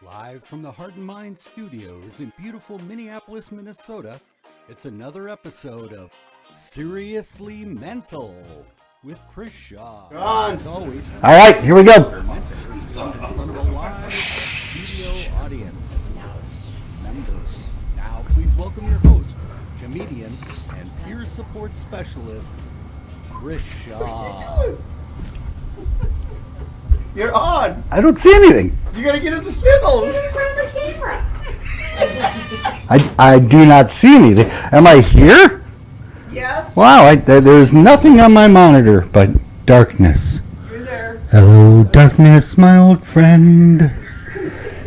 Live from the Heart and Mind Studios in beautiful Minneapolis, Minnesota, it's another episode of Seriously Mental with Chris Shaw. As always, all right, here we go. In front of a live studio audience. Members. Now, please welcome your host, comedian and peer support specialist, Chris Shaw. You're on. I don't see anything. You gotta get in the spindle. I do not see anything. Am I here? Yes. Wow, there's nothing on my monitor but darkness. You're there. Hello, darkness, my old friend.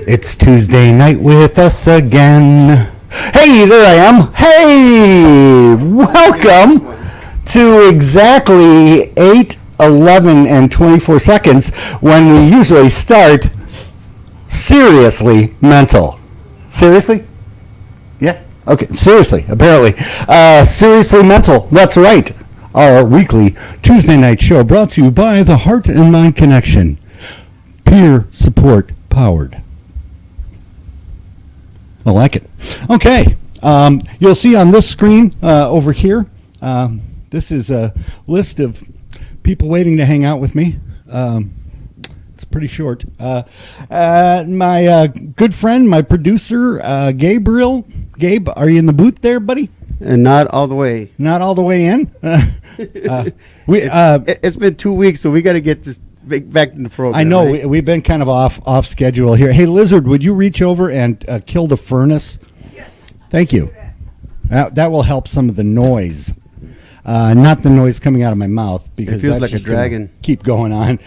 It's Tuesday night with us again. Hey, there I am. Hey, welcome to exactly 8:11 and 24 seconds when we usually start Seriously Mental. Seriously? Yeah? Okay, seriously, apparently. Seriously Mental, that's right. Our weekly Tuesday night show brought to you by the Heart and Mind Connection. Peer support powered. I like it. Okay, you'll see on this screen over here, this is a list of people waiting to hang out with me. It's pretty short. My good friend, my producer, Gabriel. Gabe, are you in the booth there, buddy? And not all the way. Not all the way in? It's been 2 weeks, so we got to get this back in the program. I know, right? we've been kind of off schedule here. Hey, Lizard, would you reach over and kill the furnace? Yes. Thank you. That will help some of the noise. Not the noise coming out of my mouth, because it feels that's like a just gonna dragon. keep going on.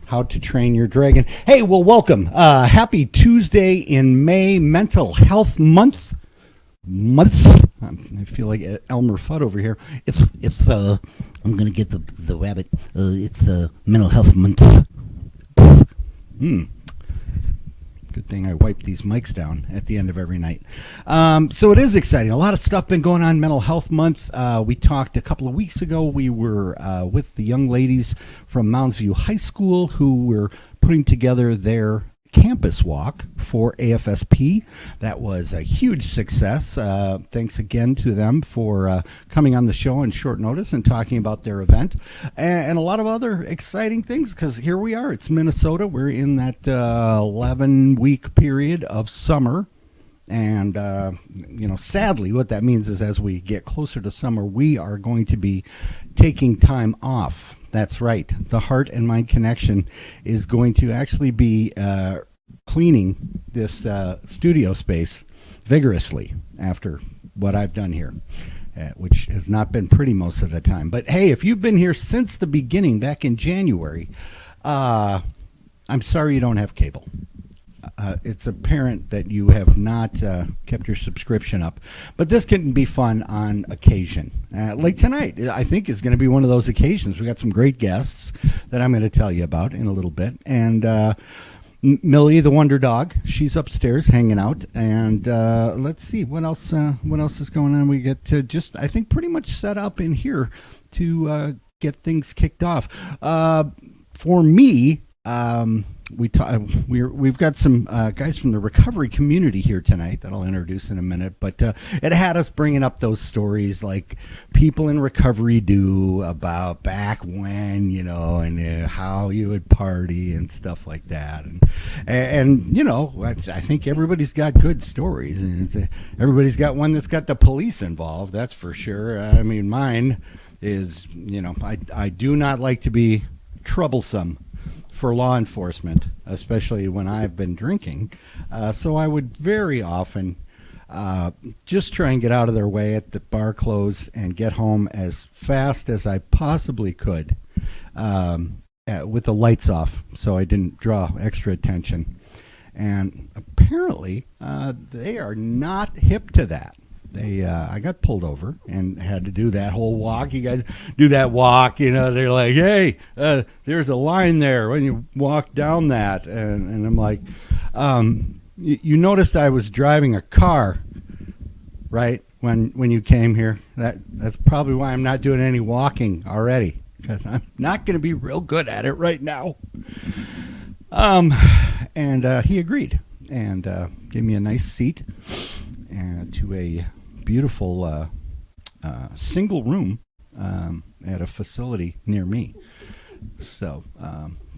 How to Train Your Dragon. Hey, well, welcome. Happy Tuesday in May, Mental Health Month. I feel like Elmer Fudd over here. It's I'm gonna get the rabbit. It's Mental Health Month. Good thing I wipe these mics down at the end of every night. So it is exciting. A lot of stuff been going on Mental Health Month. We talked a couple of weeks ago. We were with the young ladies from Mounds View High School who were putting together their campus walk for AFSP. That was a huge success. Thanks again to them for coming on the show on short notice and talking about their event and a lot of other exciting things, because here we are. It's Minnesota. We're in that 11-week period of summer. And, sadly, what that means is as we get closer to summer, we are going to be taking time off. That's right. The Heart and Mind Connection is going to actually be cleaning this studio space vigorously after what I've done here, which has not been pretty most of the time. But, hey, if you've been here since the beginning, back in January, I'm sorry you don't have cable. It's apparent that you have not kept your subscription up. But this can be fun on occasion. Like tonight, I think, is going to be one of those occasions. We got some great guests that I'm going to tell you about in a little bit. And Millie, the Wonder Dog, she's upstairs hanging out. And let's see, what else is going on? We get to just, I think, pretty much set up in here to get things kicked off. For me, we've got some guys from the recovery community here tonight that I'll introduce in a minute, but it had us bringing up those stories like people in recovery do about back when, and how you would party and stuff like that. And I think everybody's got good stories. And everybody's got one that's got the police involved, that's for sure. I mean, mine is, I do not like to be troublesome for law enforcement, especially when I've been drinking. So I would very often just try and get out of their way at the bar close and get home as fast as I possibly could with the lights off so I didn't draw extra attention. And apparently they are not hip to that. I got pulled over and had to do that whole walk. You guys do that walk, they're like, hey, there's a line there when you walk down that. And I'm like, you noticed I was driving a car, right, when you came here. That's probably why I'm not doing any walking already. because I'm not going to be real good at it right now. And he agreed and gave me a nice seat to a beautiful single room at a facility near me. So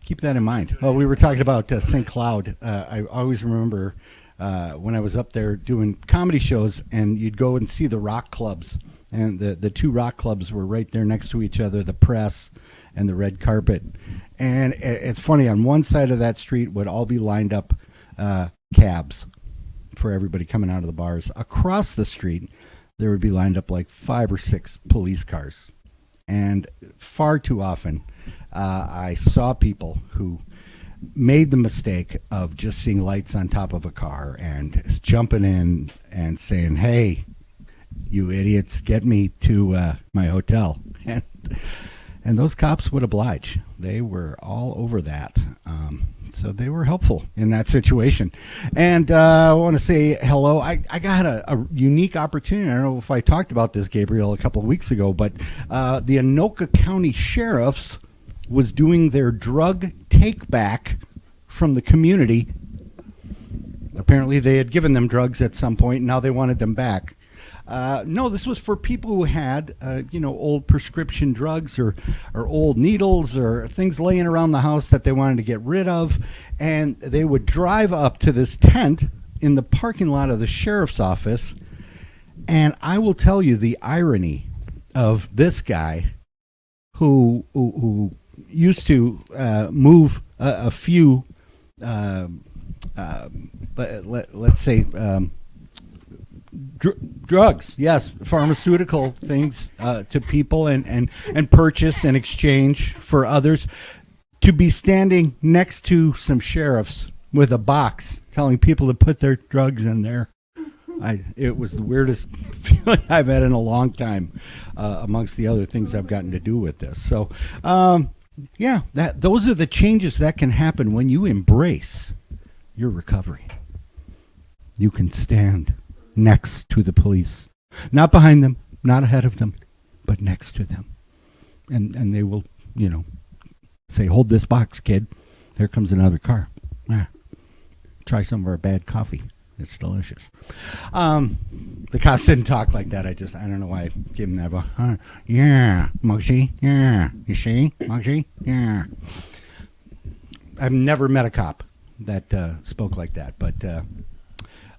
keep that in mind. Well, we were talking about St. Cloud. I always remember when I was up there doing comedy shows, and you'd go and see the rock clubs. And the two rock clubs were right there next to each other, the Press and the Red Carpet. And it's funny, on one side of that street would all be lined up cabs for everybody coming out of the bars. Across the street, there would be lined up like 5 or 6 police cars. And far too often, I saw people who made the mistake of just seeing lights on top of a car and jumping in and saying, "Hey, you idiots, get me to my hotel." And those cops would oblige. They were all over that. So they were helpful in that situation. And I want to say hello. I got a unique opportunity. I don't know if I talked about this, Gabriel, a couple of weeks ago, but the Anoka County Sheriffs was doing their drug take back from the community. Apparently they had given them drugs at some point, and now they wanted them back. No, this was for people who had, old prescription drugs or old needles or things laying around the house that they wanted to get rid of. And they would drive up to this tent in the parking lot of the sheriff's office. And I will tell you the irony of this guy who used to move a few, let's say, drugs, yes, pharmaceutical things to people and purchase and exchange for others, to be standing next to some sheriffs with a box telling people to put their drugs in there. It was the weirdest feeling I've had in a long time, amongst the other things I've gotten to do with this. So, those are the changes that can happen when you embrace your recovery. You can stand next to the police, not behind them, not ahead of them, but next to them, and they will, say, "Hold this box, kid. Here comes another car. Try some of our bad coffee. It's delicious." The cops didn't talk like that. I don't know why I gave them that. Yeah, Muggsy. Yeah, you see, Muggsy. Yeah. I've never met a cop that spoke like that, but.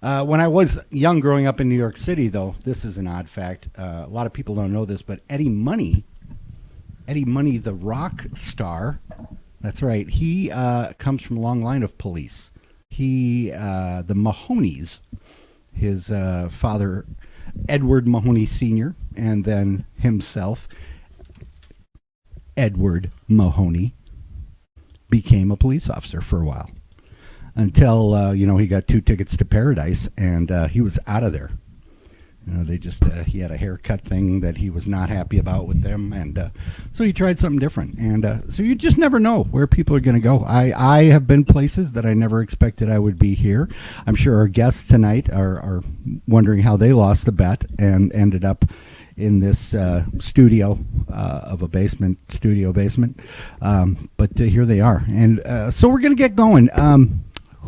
When I was young, growing up in New York City, though, this is an odd fact. A lot of people don't know this, but Eddie Money, the rock star, that's right. He comes from a long line of police. The Mahonies, his father, Edward Mahoney Sr., and then himself, Edward Mahoney, became a police officer for a while. Until, he got 2 tickets to paradise, and he was out of there. He had a haircut thing that he was not happy about with them, and so he tried something different. And so you just never know where people are going to go. I have been places that I never expected I would be here. I'm sure our guests tonight are wondering how they lost the bet and ended up in this studio of a studio basement. But here they are. And so we're going to get going.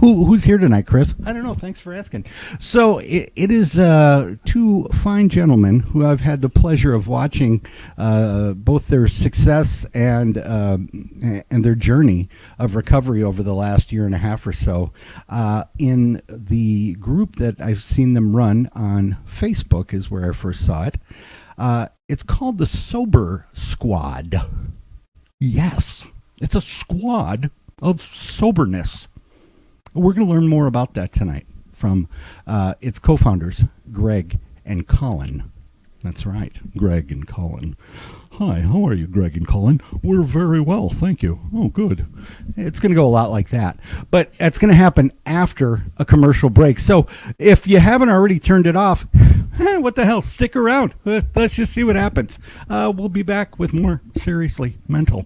Who's here tonight, Chris? I don't know. Thanks for asking. So it is 2 fine gentlemen who I've had the pleasure of watching both their success and their journey of recovery over the last year and a half or so in the group that I've seen them run on Facebook is where I first saw it. It's called the Sober Squad. Yes, it's a squad of soberness. We're going to learn more about that tonight from its co-founders, Greg and Colin. That's right, Greg and Colin. Hi, how are you, Greg and Colin? We're very well, thank you. Oh, good. It's going to go a lot like that. But it's going to happen after a commercial break. So if you haven't already turned it off, what the hell? Stick around. Let's just see what happens. We'll be back with more Seriously Mental.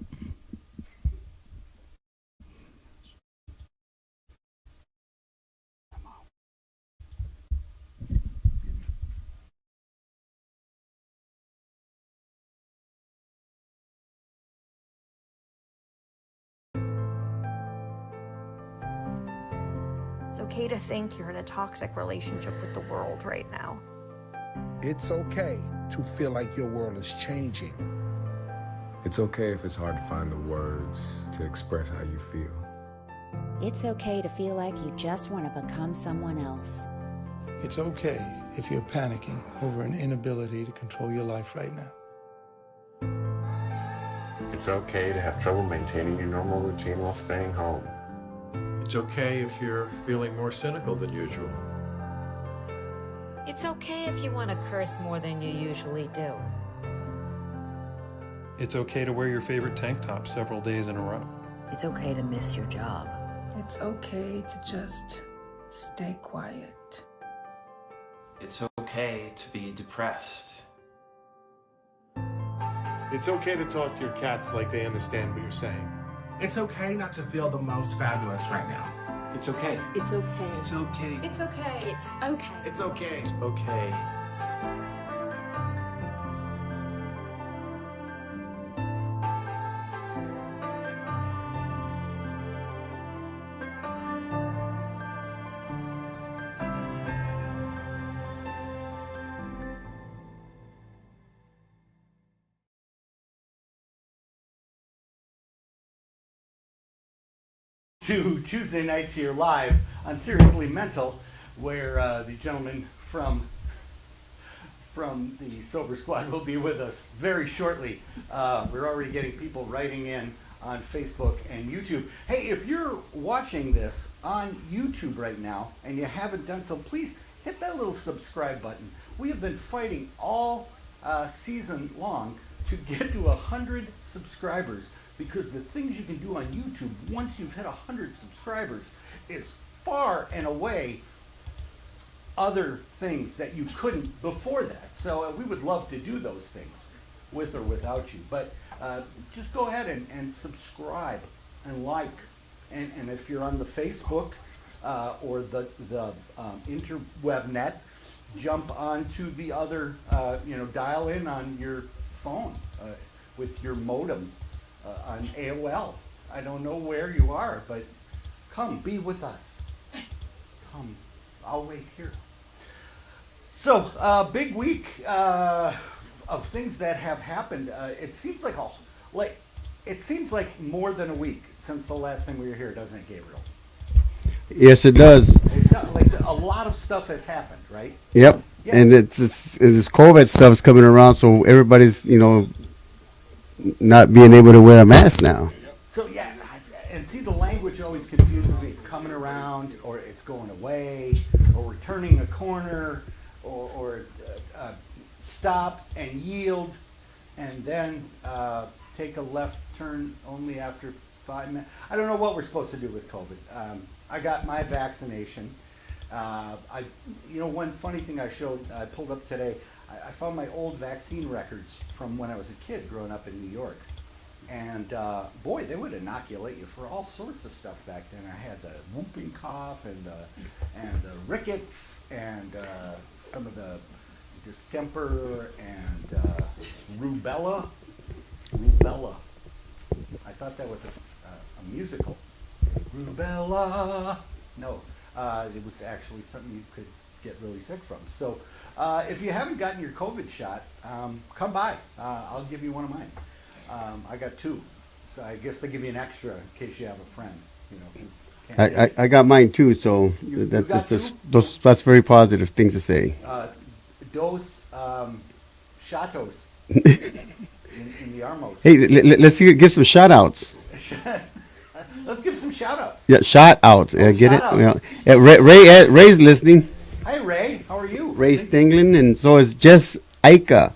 It's okay to think you're in a toxic relationship with the world right now. It's okay to feel like your world is changing. It's okay if it's hard to find the words to express how you feel. It's okay to feel like you just want to become someone else. It's okay if you're panicking over an inability to control your life right now. It's okay to have trouble maintaining your normal routine while staying home. It's okay if you're feeling more cynical than usual. It's okay if you want to curse more than you usually do. It's okay to wear your favorite tank top several days in a row. It's okay to miss your job. It's okay to just stay quiet. It's okay to be depressed. It's okay to talk to your cats like they understand what you're saying. It's okay not to feel the most fabulous right now. It's okay. It's okay. It's okay. It's okay. It's okay. It's okay. It's okay. To Tuesday nights here live on Seriously Mental, where the gentleman from the Sober Squad will be with us very shortly. We're already getting people writing in on Facebook and YouTube. Hey, if you're watching this on YouTube right now and you haven't done so, please hit that little subscribe button. We have been fighting all season long to get to 100 subscribers, because the things you can do on YouTube once you've hit 100 subscribers is far and away other things that you couldn't before that. So we would love to do those things with or without you. But just go ahead and subscribe and like. And if you're on the Facebook or the interweb net, jump onto the other, dial in on your phone with your modem. On AOL. I don't know where you are, but come be with us. Come, I'll wait here. So, big week of things that have happened. It seems like more than a week since the last time we were here, doesn't it, Gabriel? Yes, it does. Like a lot of stuff has happened, right? Yep. Yeah. And it's this COVID stuff's coming around, so everybody's not being able to wear a mask now. So yeah, and see, the language always confuses me. It's coming around, or it's going away, or we're turning a corner, or stop and yield, and then take a left turn only after 5 minutes. I don't know what we're supposed to do with COVID. I got my vaccination. One funny thing I pulled up today. I found my old vaccine records from when I was a kid growing up in New York. And boy, they would inoculate you for all sorts of stuff back then. I had the whooping cough and the rickets and some of the distemper and rubella. Rubella. I thought that was a musical. Rubella. No, it was actually something you could get really sick from. So if you haven't gotten your COVID shot, come by. I'll give you one of mine. I got 2, so I guess they give you an extra in case you have a friend. I got mine too, so that's very positive things to say. Dos shatos in the armos. Hey, let's give some shout outs. Let's give some shout outs. Yeah, shout outs. Get it? Yeah, Ray's listening. Hi, Ray. How are you? Ray Stingland, and so is Jess Ika.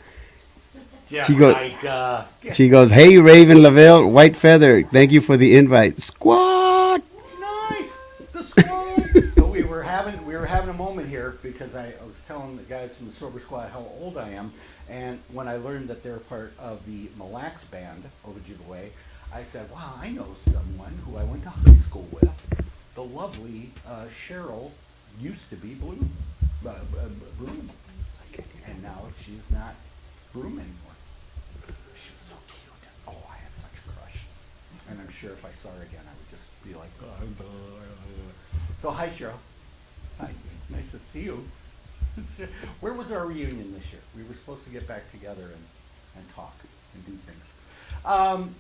She goes, hey, Raven Lavelle, White Feather, thank you for the invite. Squad! Nice! The squad! So we were having a moment here because I was telling the guys from the Sober Squad how old I am, and when I learned that they're part of the Mille Lacs band, Ojibwe, I said, wow, I know someone who I went to high school with. The lovely Cheryl used to be Bloom. And now she's not Bloom anymore. She was so cute. Oh, I had such a crush. And I'm sure if I saw her again, I would just be like, So hi, Cheryl. Hi, nice to see you. Where was our reunion this year? We were supposed to get back together and talk and do things.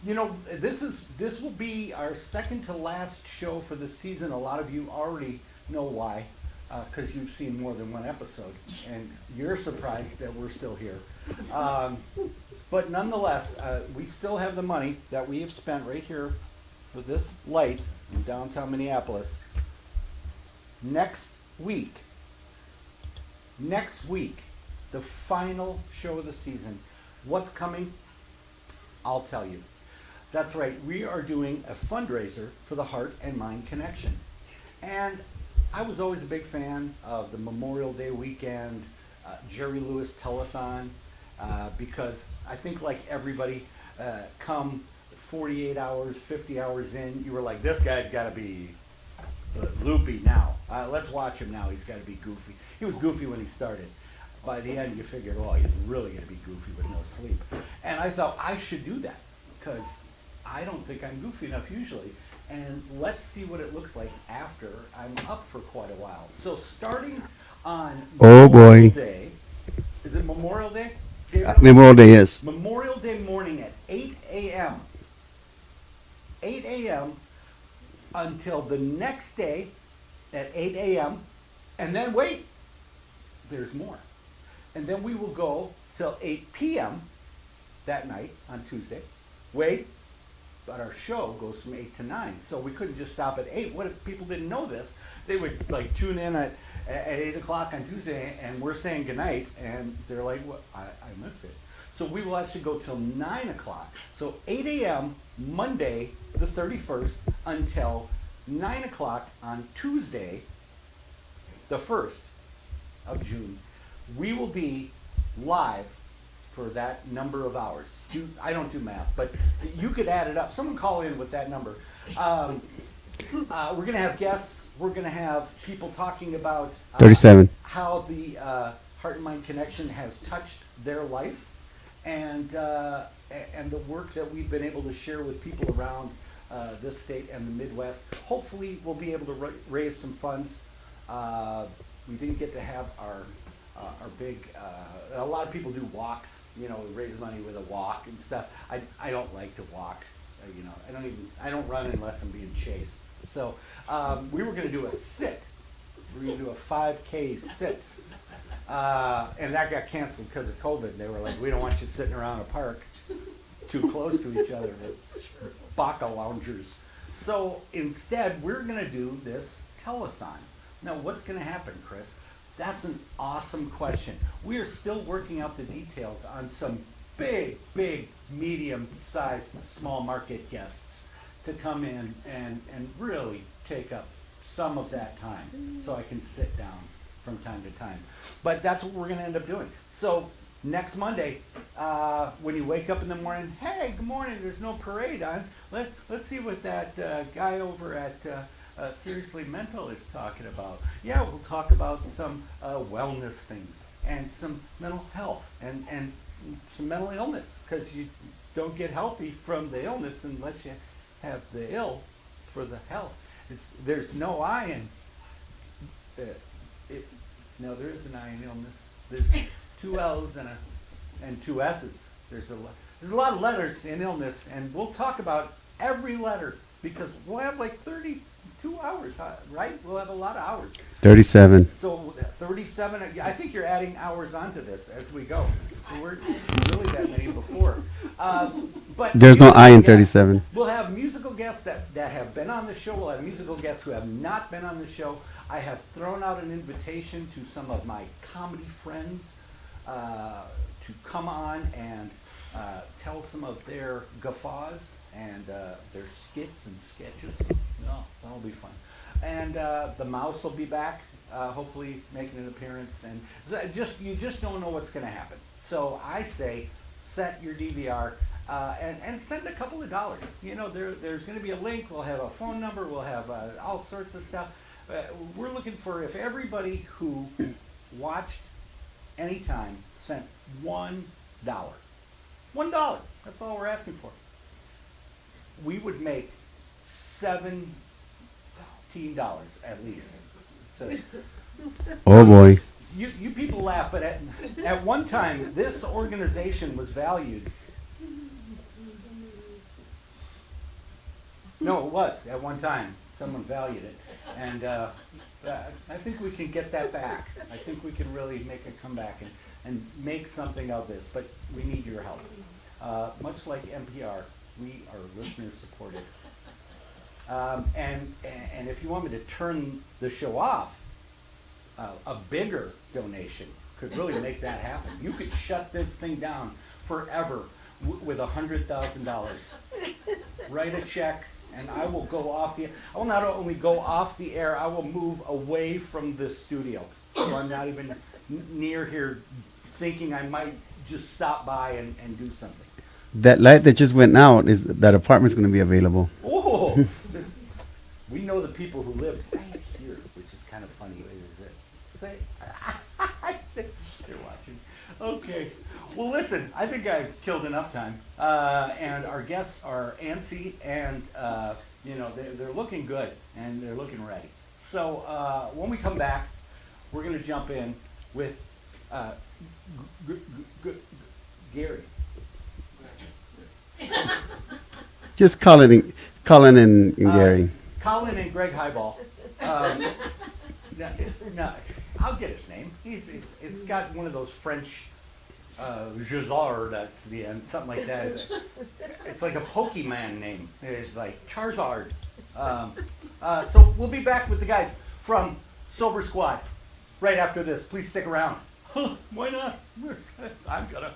You know, this will be our second to last show for the season. A lot of you already know why, because you've seen more than one episode, and you're surprised that we're still here. But nonetheless, we still have the money that we have spent right here for this light in downtown Minneapolis. Next week, the final show of the season. What's coming? I'll tell you. That's right, we are doing a fundraiser for the Heart and Mind Connection. And I was always a big fan of the Memorial Day weekend, Jerry Lewis Telethon, because I think like everybody, come 48 hours, 50 hours in, you were like, this guy's got to be loopy now. Let's watch him now. He's got to be goofy. He was goofy when he started. By the end, you figured, oh, he's really going to be goofy with no sleep. And I thought I should do that because I don't think I'm goofy enough usually. And let's see what it looks like after I'm up for quite a while. So starting on Memorial Day, is it Memorial Day? Memorial Day, yes. Memorial Day morning at 8 a.m. 8 a.m. until the next day at 8 a.m. And then wait, there's more. And then we will go till 8 p.m. that night on Tuesday. Wait, but our show goes from 8 to 9. So we couldn't just stop at 8. What if people didn't know this? They would like tune in at 8 o'clock on Tuesday and we're saying goodnight and they're like, what? I missed it. So we will actually go till 9 o'clock. So 8 a.m. Monday the 31st until 9 o'clock on Tuesday, the 1st of June. We will be live for that number of hours. I don't do math, but you could add it up. Someone call in with that number. We're going to have guests. We're going to have people talking about 37. How the Heart and Mind Connection has touched their life and the work that we've been able to share with people around this state and the Midwest. Hopefully we'll be able to raise some funds. We didn't get to have our big, a lot of people do walks, you know, raise money with a walk and stuff. I don't like to walk, you know, I don't run unless I'm being chased. So we were going to do a sit. We were going to do a 5K sit. And that got canceled because of COVID. They were like, we don't want you sitting around a park too close to each other with baka loungers. So instead, we're going to do this telethon. Now, what's going to happen, Chris? That's an awesome question. We are still working out the details on some big, medium-sized, small market guests to come in and really take up some of that time so I can sit down from time to time. But that's what we're going to end up doing. So next Monday, when you wake up in the morning, hey, good morning, there's no parade on. Let's see what that guy over at Seriously Mental is talking about. Yeah, we'll talk about some wellness things and some mental health and some mental illness, because you don't get healthy from the illness unless you have the ill for the health. There's no I in no, there is an I in illness. There's 2 L's and 2 S's. There's a lot of letters in illness, and we'll talk about every letter because we'll have like 32 hours, right? We'll have a lot of hours. 37. So 37. I think you're adding hours onto this as we go. We weren't really that many before. But there's no I in 37. We'll have musical guests that have been on the show. We'll have musical guests who have not been on the show. I have thrown out an invitation to some of my comedy friends to come on and tell some of their guffaws and their skits and sketches. No, that'll be fun. And the mouse will be back, hopefully making an appearance. And you just don't know what's going to happen. So I say, set your DVR and send a couple of dollars. You know, there's going to be a link. We'll have a phone number. We'll have all sorts of stuff. We're looking for, if everybody who watched anytime sent $1. $1. That's all we're asking for. We would make $17 $16 at least. So Oh boy. you people laugh, but at one time this organization was valued. No, it was at one time. Someone valued it, and I think we can get that back. I think we can really make a comeback and make something of this. But we need your help. Much like NPR, we are listener supported. And if you want me to turn the show off, a bigger donation could really make that happen. You could shut this thing down forever with $100,000. Write a check, and I will go off the. I will not only go off the air. I will move away from the studio, so I'm not even near here, thinking I might just stop by and do something. That light that just went out, is that apartment's going to be available. Oh, we know the people who live right here, which is kind of funny. They're watching. Okay. Well, listen, I think I've killed enough time. And our guests are antsy, and they're looking good, and they're looking ready. So when we come back, we're going to jump in with Gary. Just Colin and Gary. Colin and Greg Highball. I'll get his name. It's got one of those French Jazard at the end, something like that. It's like a Pokemon name. It's like Charizard. So we'll be back with the guys from Sober Squad right after this. Please stick around. Why not? I'm gonna.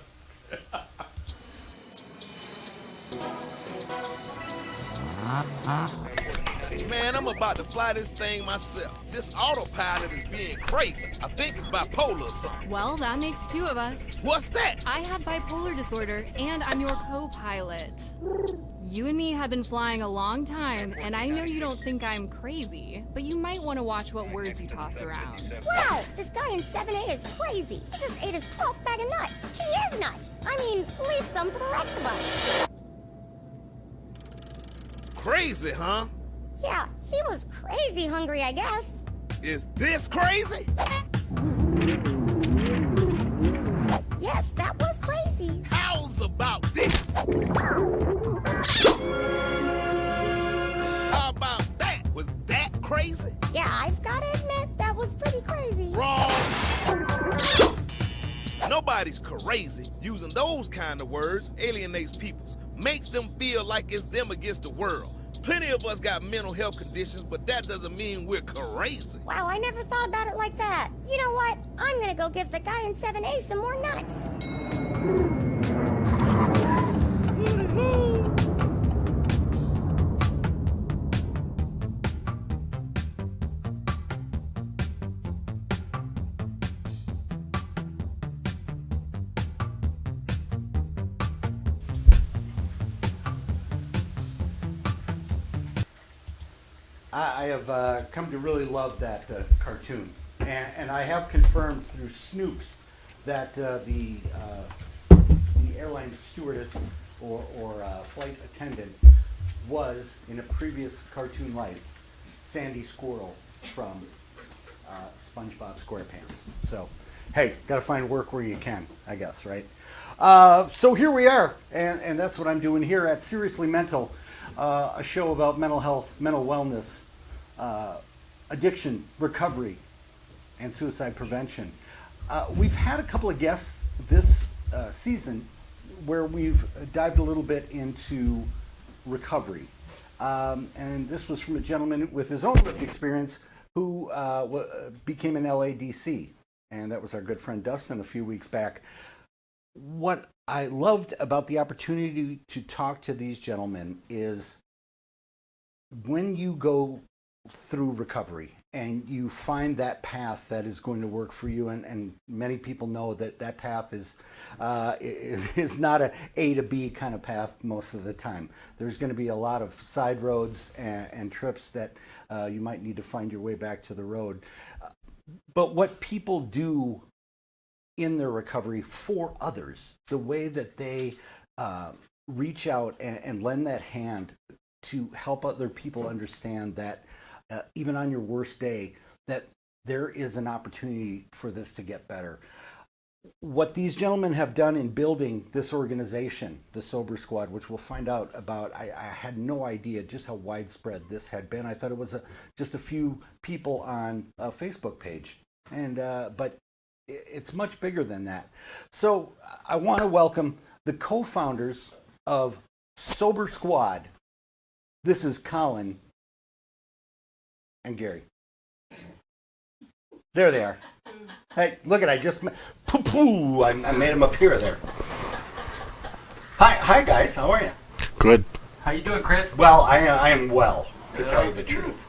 Man, I'm about to fly this thing myself. This autopilot is being crazy. I think it's bipolar or something. Well, that makes two of us. What's that? I have bipolar disorder, and I'm your co-pilot. You and me have been flying a long time, and I know you don't think I'm crazy, but you might want to watch what words you toss around. Wow, this guy in 7A is crazy. He just ate his 12th bag of nuts. He is nuts. I mean, leave some for the rest of us. Crazy, huh? Yeah, he was crazy hungry, I guess. Is this crazy? Yes, that was crazy. How's about this? How about that? Was that crazy? Yeah, I've got to admit, that was pretty crazy. Wrong. Nobody's crazy. Using those kind of words alienates people, makes them feel like it's them against the world. Plenty of us got mental health conditions, but that doesn't mean we're crazy. Wow, I never thought about it like that. You know what? I'm gonna go give the guy in 7A some more nuts. I have come to really love that cartoon, and I have confirmed through Snoops that the airline stewardess or flight attendant was, in a previous cartoon life, Sandy Squirrel from SpongeBob SquarePants. So, hey, got to find work where you can, I guess, right? So here we are, and that's what I'm doing here at Seriously Mental. A show about mental health, mental wellness, addiction, recovery, and suicide prevention. We've had a couple of guests this season where we've dived a little bit into recovery. And this was from a gentleman with his own lived experience who became an LADC. And that was our good friend Dustin a few weeks back. What I loved about the opportunity to talk to these gentlemen is when you go through recovery and you find that path that is going to work for you, and many people know that that path is not a to B kind of path most of the time. There's going to be a lot of side roads and trips that you might need to find your way back to the road. But what people do in their recovery for others, the way that they reach out and lend that hand to help other people understand that even on your worst day, that there is an opportunity for this to get better. What these gentlemen have done in building this organization, the Sober Squad, which we'll find out about, I had no idea just how widespread this had been. I thought it was just a few people on a Facebook page, but it's much bigger than that. So I want to welcome the co-founders of Sober Squad. This is Colin and Gary. There they are. Hey, look at I made them appear there. Hi guys, how are you? Good. How you doing, Chris? Well, I am well, to tell you the truth.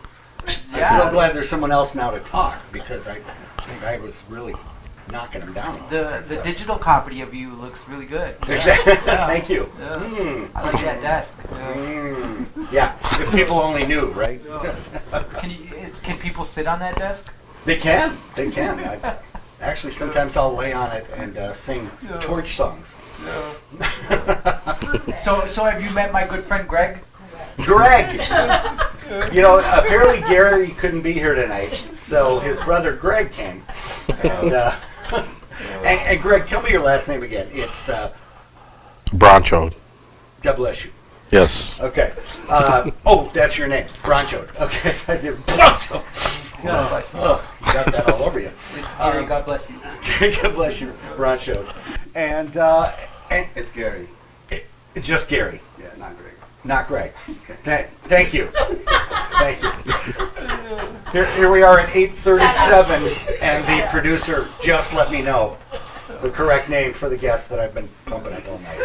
I'm so glad there's someone else now to talk, because I think I was really knocking them down. The digital copy of you looks really good. Thank you. I like that desk. Yeah, if people only knew, right? Can people sit on that desk? They can. Actually, sometimes I'll lay on it and sing torch songs. So have you met my good friend Greg? Greg! Apparently Gary couldn't be here tonight, so his brother Greg came. And Greg, tell me your last name again. It's Broncho. God bless you. Yes. Okay. That's your name, Broncho. Okay. I did Broncho. God bless you. You got that all over you. It's Gary, God bless you. God bless you, Broncho. And It's Gary. Just Gary. Yeah, not Greg. Not Greg. Thank you. Thank you. Here we are at 8:37, and the producer just let me know the correct name for the guest that I've been pumping up all night.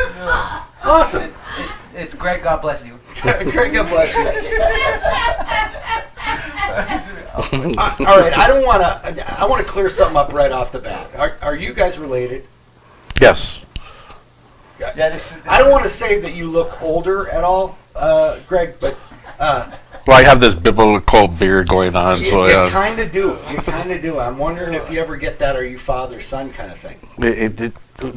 Awesome. It's Greg, God bless you. Greg, God bless you. All right, I want to clear something up right off the bat. Are you guys related? Yes. Yeah, I don't want to say that you look older at all, Greg, but well, I have this biblical beard going on, so you yeah. kind of do. You kind of do. I'm wondering if you ever get that, are you father-son kind of thing? It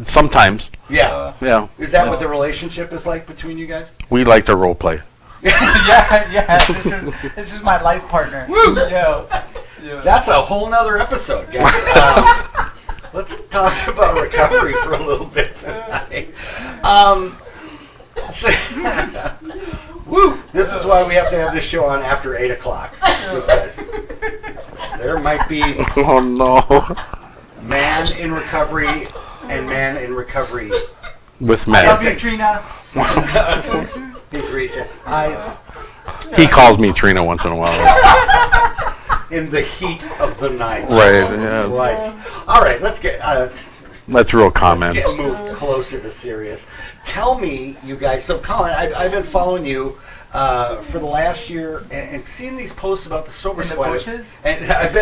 sometimes. Yeah. Yeah. Is that what the relationship is like between you guys? We like to role play. Yeah. This is my life partner. Woo! Yeah. That's a whole nother episode, guys. Let's talk about recovery for a little bit tonight. This is why we have to have this show on after 8 o'clock. Because there might be man in recovery and man in recovery with men. Love you, Trina. He calls me Trina once in a while. In the heat of the night. Right. Yeah. Right. All right. Let's get. That's real common. Let's get moved closer to serious. Tell me, you guys. So, Colin, I've been following you for the last year and seeing these posts about the Sober Squad. And I've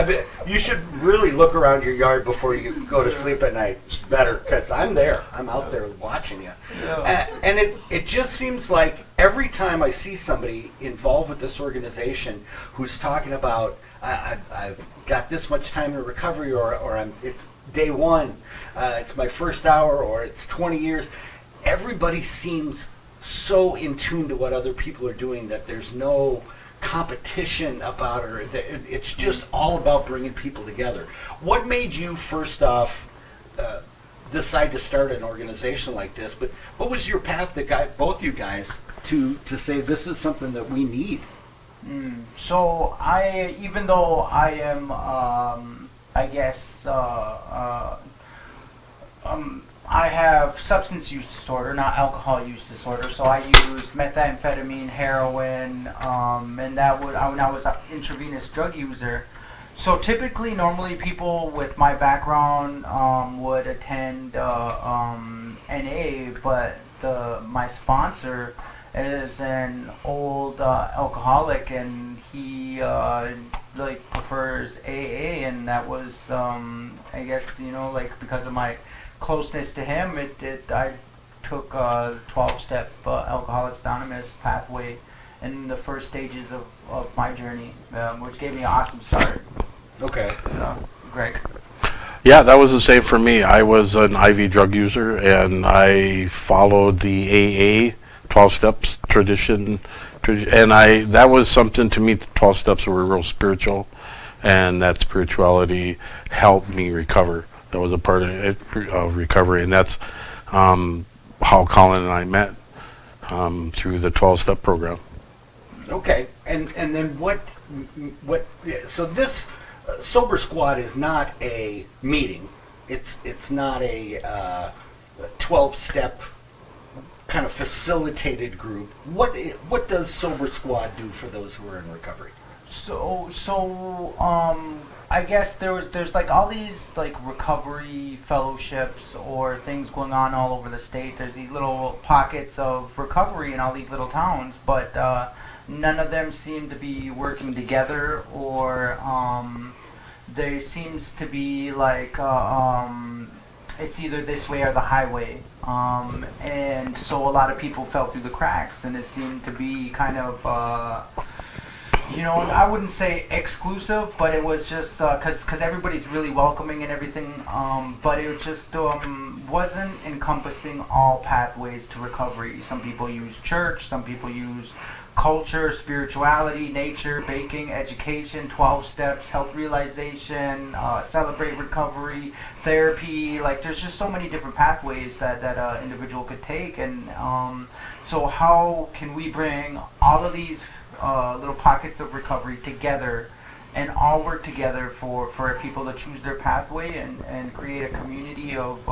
been. You should really look around your yard before you go to sleep at night. Better, because I'm there. I'm out there watching you. And it just seems like every time I see somebody involved with this organization who's talking about I've got this much time in recovery, or it's day one, it's my first hour, or it's 20 years. Everybody seems so in tune to what other people are doing that there's no competition about it. Or it's just all about bringing people together. What made you, first off, decide to start an organization like this? But what was your path that got both you guys to say this is something that we need? So even though I am, I have substance use disorder, not alcohol use disorder. So I used methamphetamine, heroin, and that would when I was an intravenous drug user. So typically, normally people with my background would attend NA, but my sponsor is an old alcoholic, and he prefers AA, and that was because of my closeness to him, I took 12-step Alcoholics Anonymous pathway in the first stages of my journey, which gave me an awesome start. Okay. Greg? Yeah, that was the same for me. I was an IV drug user, and I followed the AA 12 steps tradition And that was something to me. The 12 steps were real spiritual, and that spirituality helped me recover. That was a part of it, of recovery, and that's how Colin and I met through the 12-step program. Okay, and then what? So this Sober Squad is not a meeting. It's not a 12-step kind of facilitated group. What does Sober Squad do for those who are in recovery? I guess there's like all these like recovery fellowships or things going on all over the state. There's these little pockets of recovery in all these little towns, but none of them seem to be working together, or there seems to be like it's either this way or the highway, and so a lot of people fell through the cracks, and it seemed to be kind of I wouldn't say exclusive, but it was just because everybody's really welcoming and everything, but it just wasn't encompassing all pathways to recovery. Some people use church, some people use culture, spirituality, nature, baking, education, 12 steps, health realization, celebrate recovery, therapy. Like there's just so many different pathways that an individual could take, and so how can we bring all of these little pockets of recovery together and all work together for people to choose their pathway and create a community of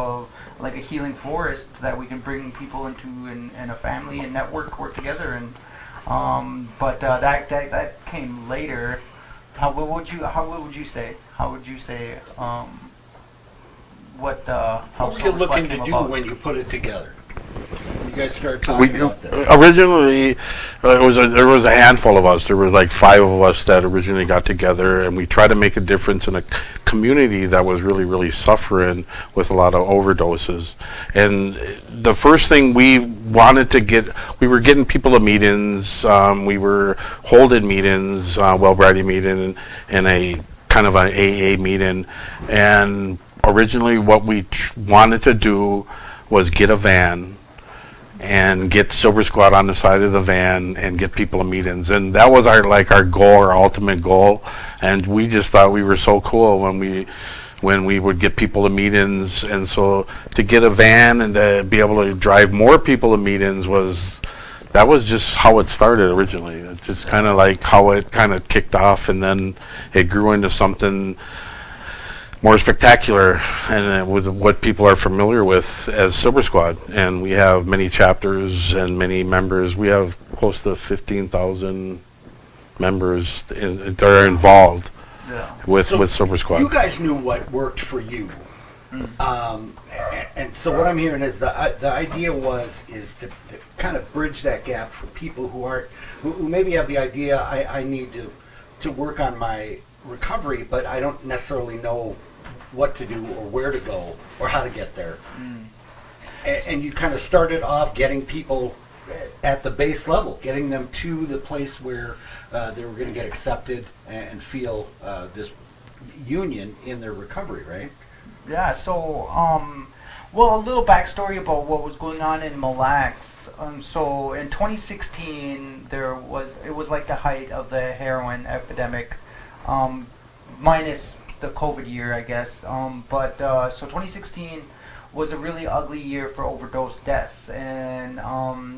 like a healing forest that we can bring people into and a family and network work together, and but that came later. How would you say what were you looking to do when you put it together? You guys started talking about this. Originally, there was a handful of us. There were like 5 of us that originally got together, and we tried to make a difference in a community that was really, really suffering with a lot of overdoses. And the first thing we wanted to get, we were getting people to meetings. We were holding meetings, well-bred meeting, and a kind of an AA meeting. And originally, what we wanted to do was get a van and get Sober Squad on the side of the van and get people to meetings, and that was our goal, our ultimate goal. And we just thought we were so cool when we would get people to meetings, and so to get a van and to be able to drive more people to meetings was just how it started originally. It's just kind of like how it kind of kicked off, and then it grew into something more spectacular, and with what people are familiar with as Sober Squad. And we have many chapters and many members. We have close to 15,000 members that are involved with Sober Squad. You guys knew what worked for you, and so what I'm hearing is the idea is to kind of bridge that gap for people who maybe have the idea I need to work on my recovery, but I don't necessarily know what to do or where to go or how to get there. And you kind of started off getting people at the base level, getting them to the place where they were going to get accepted and feel this union in their recovery, right? Yeah, so well, a little backstory about what was going on in Mille Lacs. So in 2016 it was like the height of the heroin epidemic, minus the COVID year, I guess. So 2016 was a really ugly year for overdose deaths, and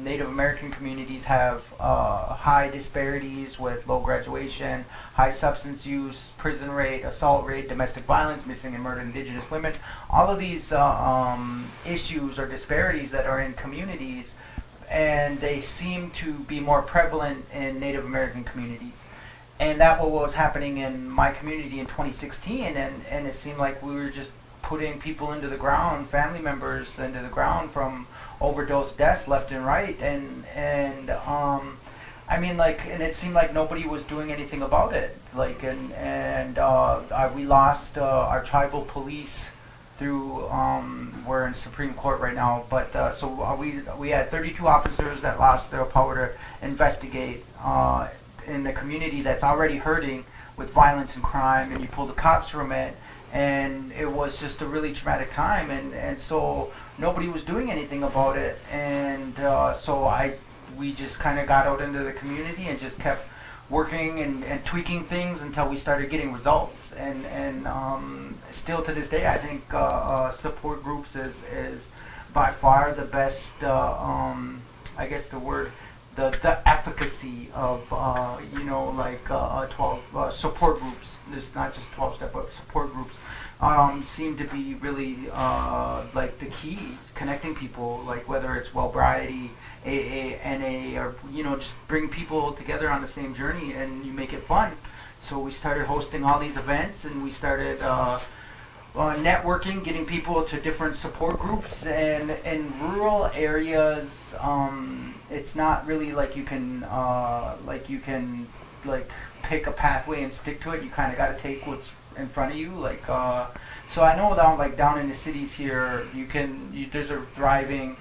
Native American communities have high disparities with low graduation, high substance use, prison rate, assault rate, domestic violence, missing and murdered Indigenous women. All of these issues or disparities that are in communities, and they seem to be more prevalent in Native American communities. And that was happening in my community in 2016, and it seemed like we were just putting people into the ground, family members into the ground from overdose deaths left and right, and I mean, like, and it seemed like nobody was doing anything about it. Like, we lost our tribal police through we're in Supreme Court right now, but so we had 32 officers that lost their power to investigate in the community that's already hurting with violence and crime, and you pull the cops from it, and it was just a really traumatic time, and so nobody was doing anything about it, and so I we just kind of got out into the community and just kept working and tweaking things until we started getting results. And still to this day, I think support groups is by far the best, I guess the word, the efficacy of, 12 support groups. There's not just 12-step, but support groups seem to be really like the key, connecting people, like whether it's Wellbriety, AA, NA, or just bring people together on the same journey and you make it fun. So we started hosting all these events, and we started networking, getting people to different support groups. And in rural areas, it's not really like you can pick a pathway and stick to it. You kind of got to take what's in front of you. So I know down in the cities here, there's a thriving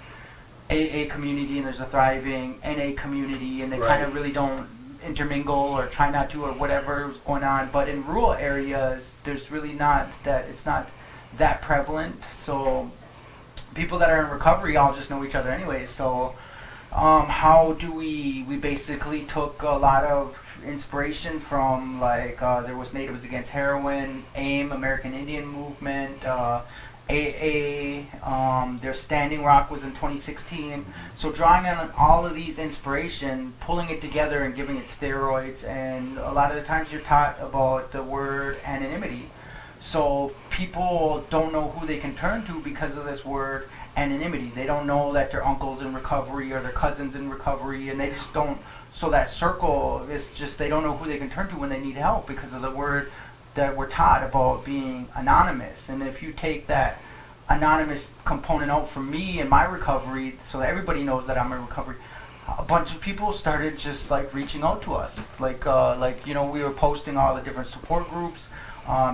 AA community and there's a thriving NA community, and they kind of really don't intermingle or try not to or whatever is going on. But in rural areas, there's really not that. It's not that prevalent. So people that are in recovery all just know each other anyways. So how do we basically took a lot of inspiration from there was Natives Against Heroin, AIM, American Indian Movement, AA, their Standing Rock was in 2016. So drawing on all of these inspiration, pulling it together and giving it steroids, and a lot of the times you're taught about the word anonymity. So people don't know who they can turn to because of this word anonymity. They don't know that their uncle's in recovery or their cousin's in recovery, and they just don't. So that circle is just, they don't know who they can turn to when they need help because of the word that we're taught about being anonymous. And if you take that anonymous component out from me and my recovery, so that everybody knows that I'm in recovery, a bunch of people started just reaching out to us. We were posting all the different support groups,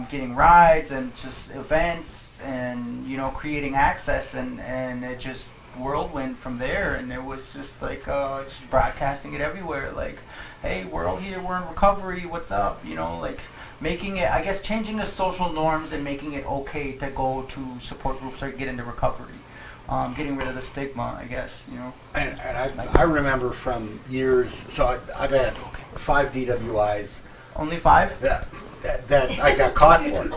getting rides and just events, and creating access, and it just whirlwind from there. And it was just just broadcasting it everywhere, hey, we're all here, we're in recovery, what's up, making it, I guess, changing the social norms and making it okay to go to support groups or get into recovery. Getting rid of the stigma, I guess, And I remember from years, so I've had 5 DWIs. Only 5? That I got caught for.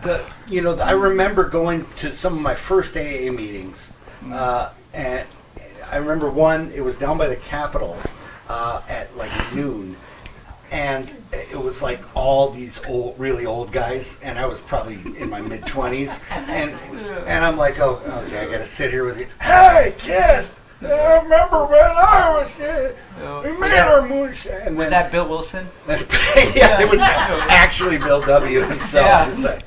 But I remember going to some of my first AA meetings, and I remember one, it was down by the Capitol at noon. And it was all these really old guys, and I was probably in my mid-20s, and I'm oh, okay, I gotta sit here with you. Hey, kid, I remember when I was here. We made our moonshine. Was that Bill Wilson? Yeah, it was actually Bill W. himself. Yeah.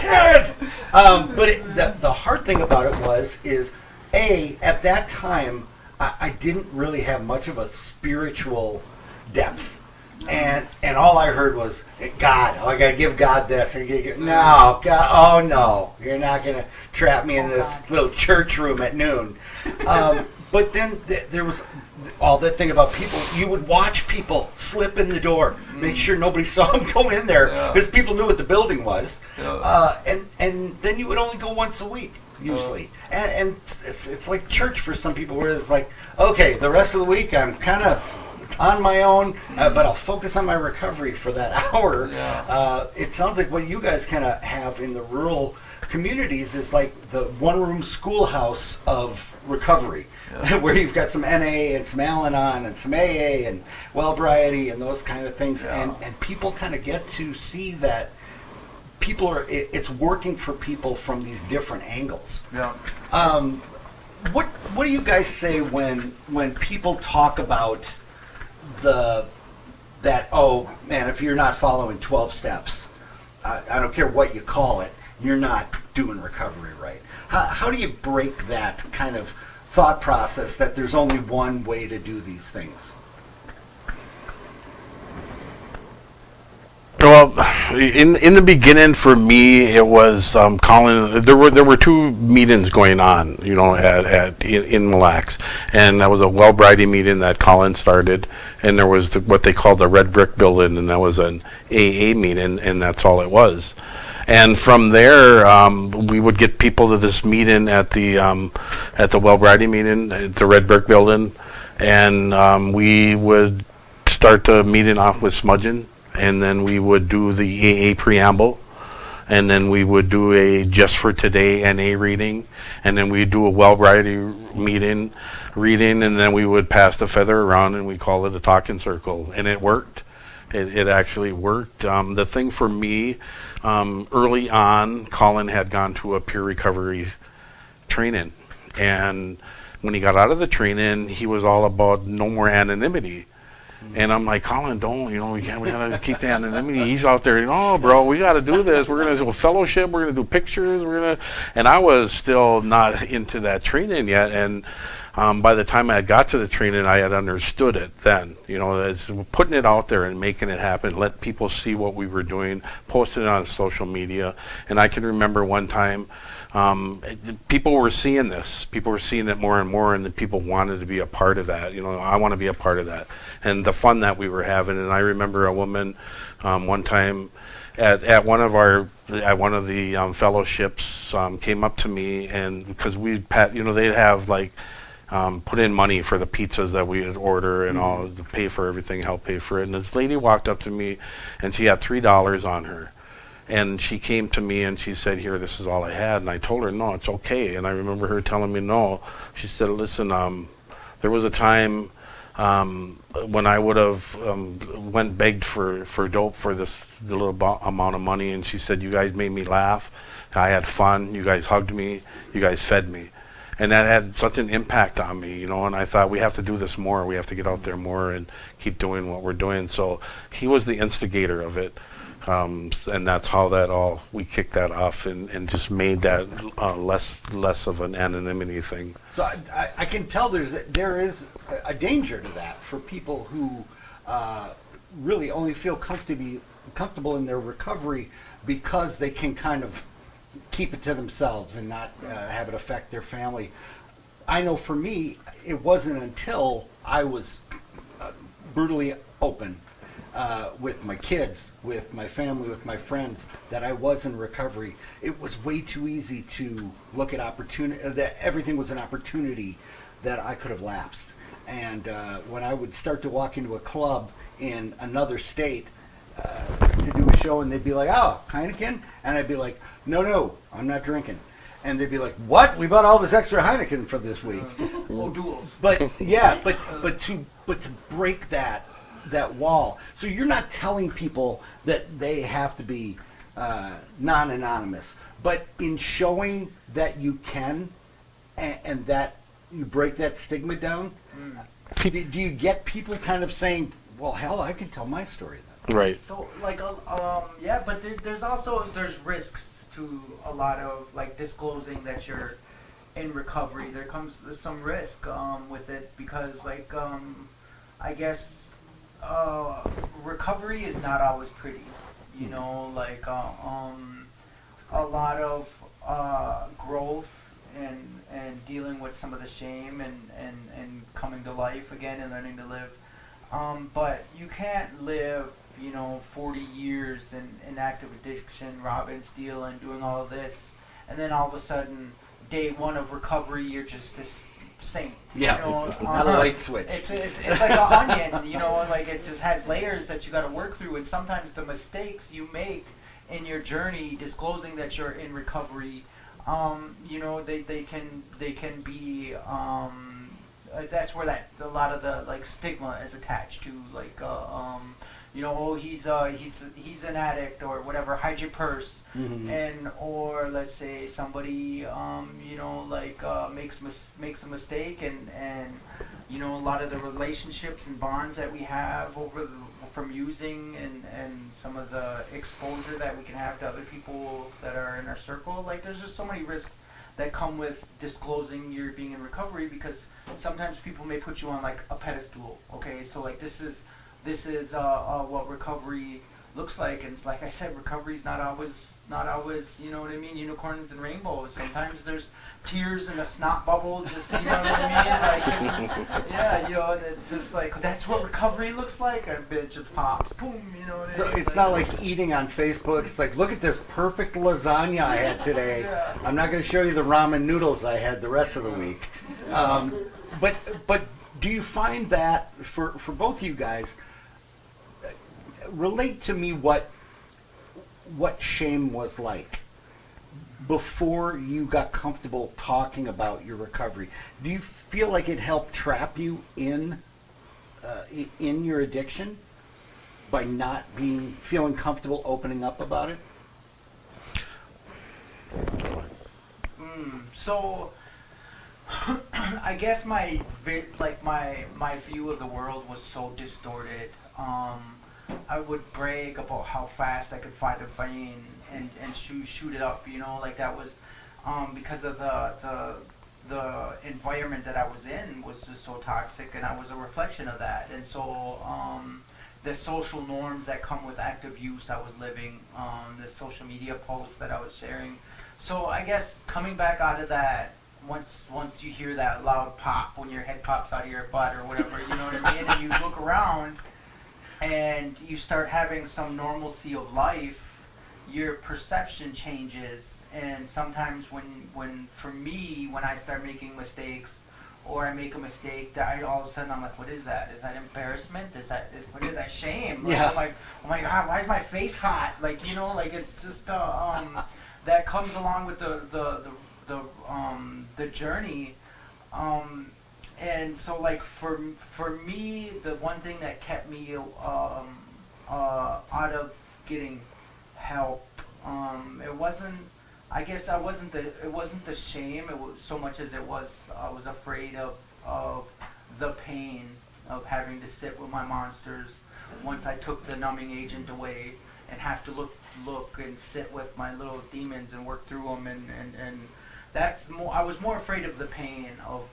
Kid. But the hard thing about it is at that time, I didn't really have much of a spiritual depth. And all I heard was God. Oh, I gotta give God this. No, God. Oh no, you're not gonna trap me in this little church room at noon. But then there was all that thing about people. You would watch people slip in the door, make sure nobody saw them go in there, because people knew what the building was. And then you would only go once a week usually. And it's like church for some people, where it's okay, the rest of the week I'm kind of on my own, but I'll focus on my recovery for that hour. It sounds like what you guys kind of have in the rural communities is the one-room schoolhouse of recovery, where you've got some NA and some Al-Anon and some AA and Wellbriety and those kind of things, and people kind of get to see that it's working for people from these different angles. What do you guys say when people talk about oh man, if you're not following 12 steps, I don't care what you call it, you're not doing recovery right? How do you break that kind of thought process that there's only one way to do these things? Well, in the beginning for me, it was Colin. There were 2 meetings going on, in Mille Lacs, and that was a Wellbriety meeting that Colin started, and there was what they called the Red Brick Building, and that was an AA meeting, and that's all it was. And from there, we would get people to this meeting at the Wellbrighty meeting at the Red Brick Building, and we would start the meeting off with smudging, and then we would do the AA preamble, and then we would do a Just for Today NA reading, and then we'd do a Wellbrighty reading, and then we would pass the feather around, and we call it a talking circle, and it worked. It actually worked. The thing for me, early on, Colin had gone to a peer recovery training, and when he got out of the training, he was all about no more anonymity. And I'm like, Colin, don't, we gotta keep the anonymity. He's out there, bro, we gotta do this. We're gonna do a fellowship, we're gonna do pictures, and I was still not into that training yet, and by the time I got to the training, I had understood it then. As putting it out there and making it happen, let people see what we were doing, posting it on social media. And I can remember one time, people were seeing this. People were seeing it more and more, and the people wanted to be a part of that. I want to be a part of that. And the fun that we were having. And I remember a woman one time at one of the fellowships came up to me, and because they'd have like put in money for the pizzas that we would order and all to pay for everything, help pay for it. And this lady walked up to me, and she had $3 on her. And she came to me and she said, "Here, this is all I had." And I told her, "No, it's okay." And I remember her telling me no. She said, "Listen, there was a time when I would have begged for dope for the little amount of money." And she said, "You guys made me laugh. I had fun. You guys hugged me. You guys fed me." And that had such an impact on me, and I thought we have to do this more. We have to get out there more and keep doing what we're doing. So he was the instigator of it. And that's how we kicked that off and just made that less of an anonymity thing. So I can tell there is a danger to that for people who really only feel comfortable in their recovery because they can kind of keep it to themselves and not have it affect their family. I know for me, it wasn't until I was brutally open with my kids, with my family, with my friends, that I was in recovery. It was way too easy to look at opportunity, that everything was an opportunity that I could have lapsed. And when I would start to walk into a club in another state to do a show, and they'd be like, "Oh, Heineken?" And I'd be like, No, I'm not drinking. And they'd be like, "What? We bought all this extra Heineken for this week." But yeah, but to break that wall. So you're not telling people that they have to be non-anonymous, but in showing that you can and that you break that stigma down, do you get people kind of saying, "Well, hell, I can tell my story then"? Right. So yeah, but there's risks to a lot of like disclosing that you're in recovery. There's some risk with it because I guess recovery is not always pretty. A lot of growth and dealing with some of the shame and coming to life again and learning to live. But you can't live 40 years in active addiction, robbing, stealing, doing all of this, and then all of a sudden, day one of recovery, you're just this saint. Yeah, it's not a light switch. It's like an onion, it just has layers that you got to work through, and sometimes the mistakes you make in your journey, disclosing that you're in recovery, they can be. That's where a lot of the stigma is attached to, he's an addict or whatever, hide your purse. And or let's say somebody makes a mistake and a lot of the relationships and bonds that we have from using and some of the exposure that we can have to other people that are in our circle, there's just so many risks that come with disclosing you're being in recovery, because sometimes people may put you on a pedestal. Okay, so this is what recovery looks like. And it's like I said, recovery's not always, you know what I mean, unicorns and rainbows. Sometimes there's tears and a snot bubble, just, you know what I mean? Like, it's just, yeah, you know, and it's just like, that's what recovery looks like. A bitch just pops, boom, you know what I So mean? it's not like eating on Facebook. It's like, look at this perfect lasagna I had today. Yeah. I'm not going to show you the ramen noodles I had the rest of the week. But do you find that for both of you guys, relate to me what shame was like before you got comfortable talking about your recovery? Do you feel like it helped trap you in your addiction by not feeling comfortable opening up about it? So I guess my view of the world was so distorted. I would brag about how fast I could fight a vein and shoot it up, you know, like that was because of the environment that I was in was just so toxic, and I was a reflection of that. And so the social norms that come with active use I was living, the social media posts that I was sharing. So I guess coming back out of that, once you hear that loud pop when your head pops out of your butt or whatever, you know what I mean, and you look around and you start having some normalcy of life, your perception changes. And sometimes when for me, when I start making mistakes, or I make a mistake, that all of a sudden I'm like, what is that? Is that embarrassment? What is that shame? Like, Yeah. I'm like, oh my God, why is my face hot? Like, you know, like it's just that comes along with the journey. And so like for me, the one thing that kept me out of getting help, it wasn't the shame. It was so much as I was afraid of the pain of having to sit with my monsters once I took the numbing agent away, and have to look and sit with my little demons and work through them, and that's more. I was more afraid of the pain of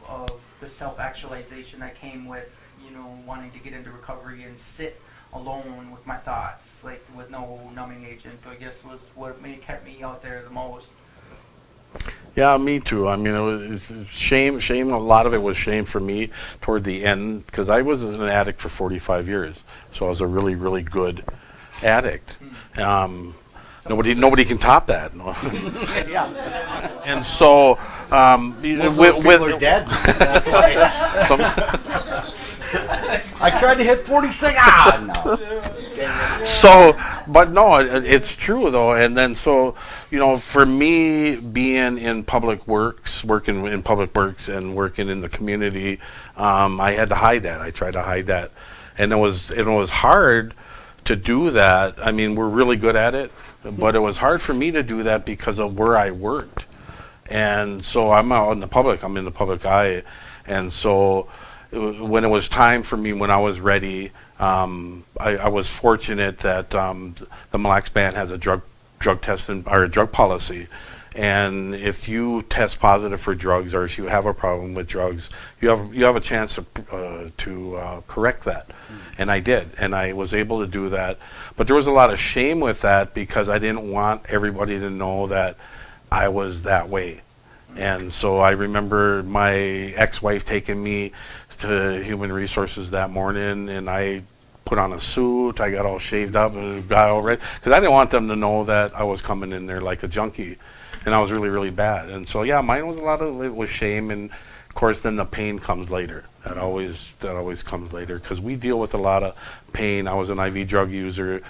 the self-actualization that came with, you know, wanting to get into recovery and sit alone with my thoughts, like with no numbing agent. I guess was what kept me out there the most. Yeah, me too. I mean, it was shame. A lot of it was shame for me toward the end, because I was an addict for 45 years, so I was a really, really good addict. Nobody can top that. Yeah. And so, Most people are dead. That's why. I tried to hit 46. No. So, but no, it's true though. And then so, you know, for me, being in public works, working in public works and working in the community, I had to hide that. I tried to hide that, and it was hard to do that. I mean, we're really good at it, but it was hard for me to do that because of where I worked. And so I'm out in the public. I'm in the public eye, and so when it was time for me, when I was ready, I was fortunate that the Mille Lacs Band has a drug testing or a drug policy, and if you test positive for drugs, or if you have a problem with drugs, you have a chance to correct that. And I did, and I was able to do that. But there was a lot of shame with that because I didn't want everybody to know that I was that way. And so I remember my ex-wife taking me to Human Resources that morning, and I put on a suit. I got all shaved up and got all red because I didn't want them to know that I was coming in there like a junkie, and I was really, really bad. And so yeah, mine was a lot of it was shame, and of course then the pain comes later. That always comes later because we deal with a lot of pain. I was an IV drug user.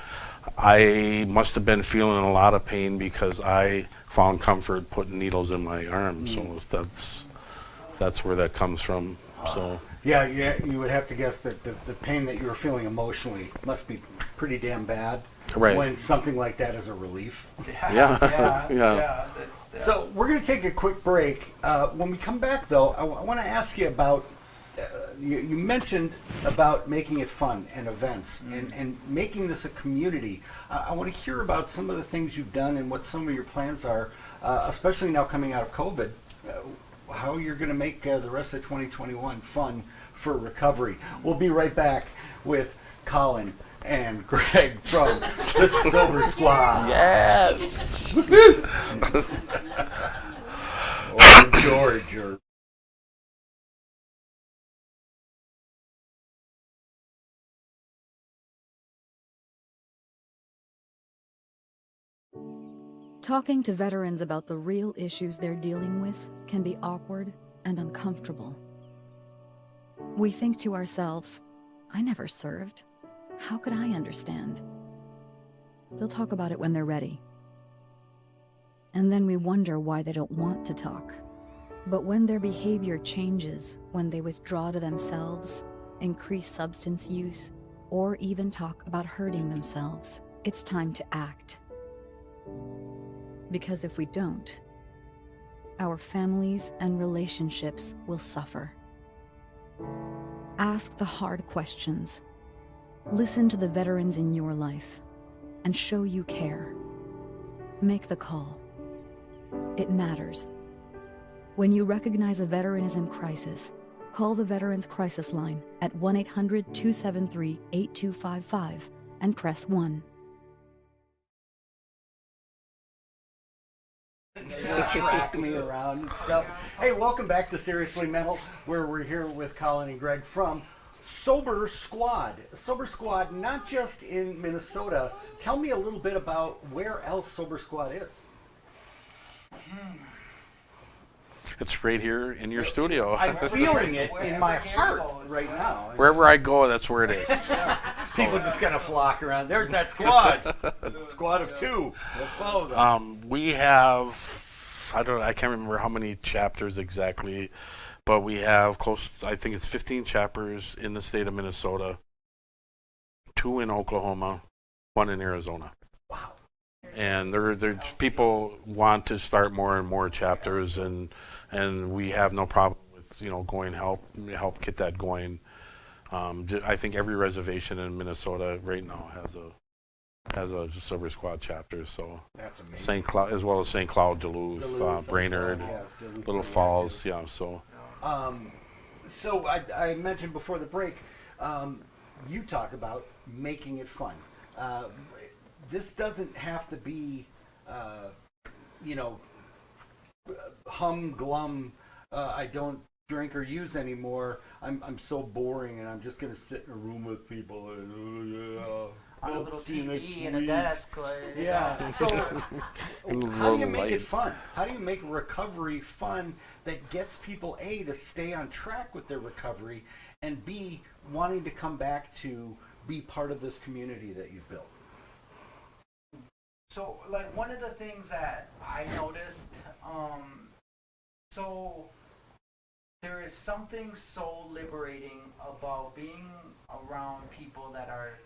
I must have been feeling a lot of pain because I found comfort putting needles in my arm. So that's where that comes from. So Yeah, you would have to guess that the pain that you were feeling emotionally must be pretty damn bad. Right. When something like that is a relief. Yeah. So we're going to take a quick break. When we come back, though, I want to ask you about. You mentioned about making it fun and events and making this a community. I want to hear about some of the things you've done and what some of your plans are, especially now coming out of COVID. How you're going to make the rest of 2021 fun for recovery. We'll be right back with Colin, and Greg from the Sober Squad. Yes. Or George, or Talking to veterans about the real issues they're dealing with can be awkward and uncomfortable. We think to ourselves, I never served. How could I understand? They'll talk about it when they're ready. And then we wonder why they don't want to talk. But when their behavior changes, when they withdraw to themselves, increase substance use, or even talk about hurting themselves, it's time to act. Because if we don't, our families and relationships will suffer. Ask the hard questions. Listen to the veterans in your life and show you care. Make the call. It matters. When you recognize a veteran is in crisis, call the Veterans Crisis Line at 1-800-273-8255 and press 1. track me around and stuff. Hey, welcome back to Seriously Mental, where we're here with Colin and Greg from Sober Squad. Sober Squad, not just in Minnesota. Tell me a little bit about where else Sober Squad is. It's right here in your studio. I'm feeling it in my heart right now. Wherever I go, that's where it is. People just kind of flock around. There's that squad. Squad of 2. Let's follow them. We have, I can't remember how many chapters exactly, but we have I think it's 15 chapters in the state of Minnesota, 2 in Oklahoma, 1 in Arizona. Wow. And there's people want to start more and more chapters, and we have no problem with going help get that going. I think every reservation in Minnesota right now has a Sober Squad chapter. So that's amazing. St. Cloud, as well as St. Cloud, Duluth, Brainerd, Little Falls. Yeah. So. So I mentioned before the break, you talk about making it fun. This doesn't have to be, hum-glum, I don't drink or use anymore. I'm so boring, and I'm just going to sit in a room with people. And, on a little TV and a desk. Yeah. So how do you make it fun? How do you make recovery fun that gets people, A, to stay on track with their recovery, and B, wanting to come back to be part of this community that you've built? So, like, one of the things that I noticed, so there is something so liberating about being around people that are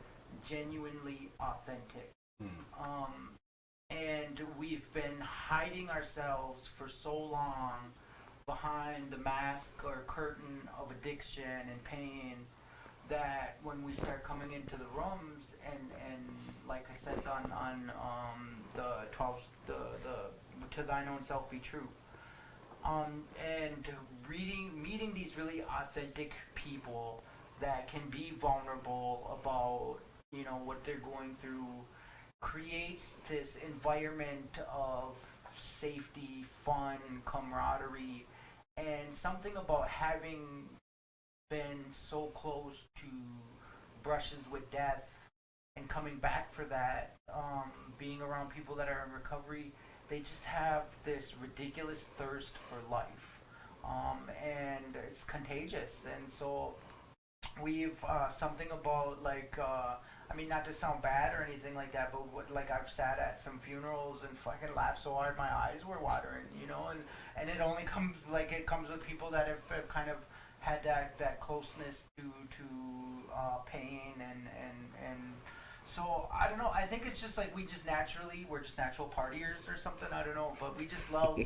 genuinely authentic. And we've been hiding ourselves for so long behind the mask or curtain of addiction and pain that when we start coming into the rooms and like I said on the 12 the to thine own self be true, and meeting these really authentic people that can be vulnerable about what they're going through, creates this environment of safety, fun, camaraderie, and something about having been so close to brushes with death and coming back for that, being around people that are in recovery, they just have this ridiculous thirst for life, and it's contagious. And so we've something about not to sound bad or anything like that, but I've sat at some funerals and fucking laughed so hard my eyes were watering, and it only comes with people that have kind of had that closeness to pain and so I don't know. I think it's just like we're just natural partiers or something. I don't know, but we just love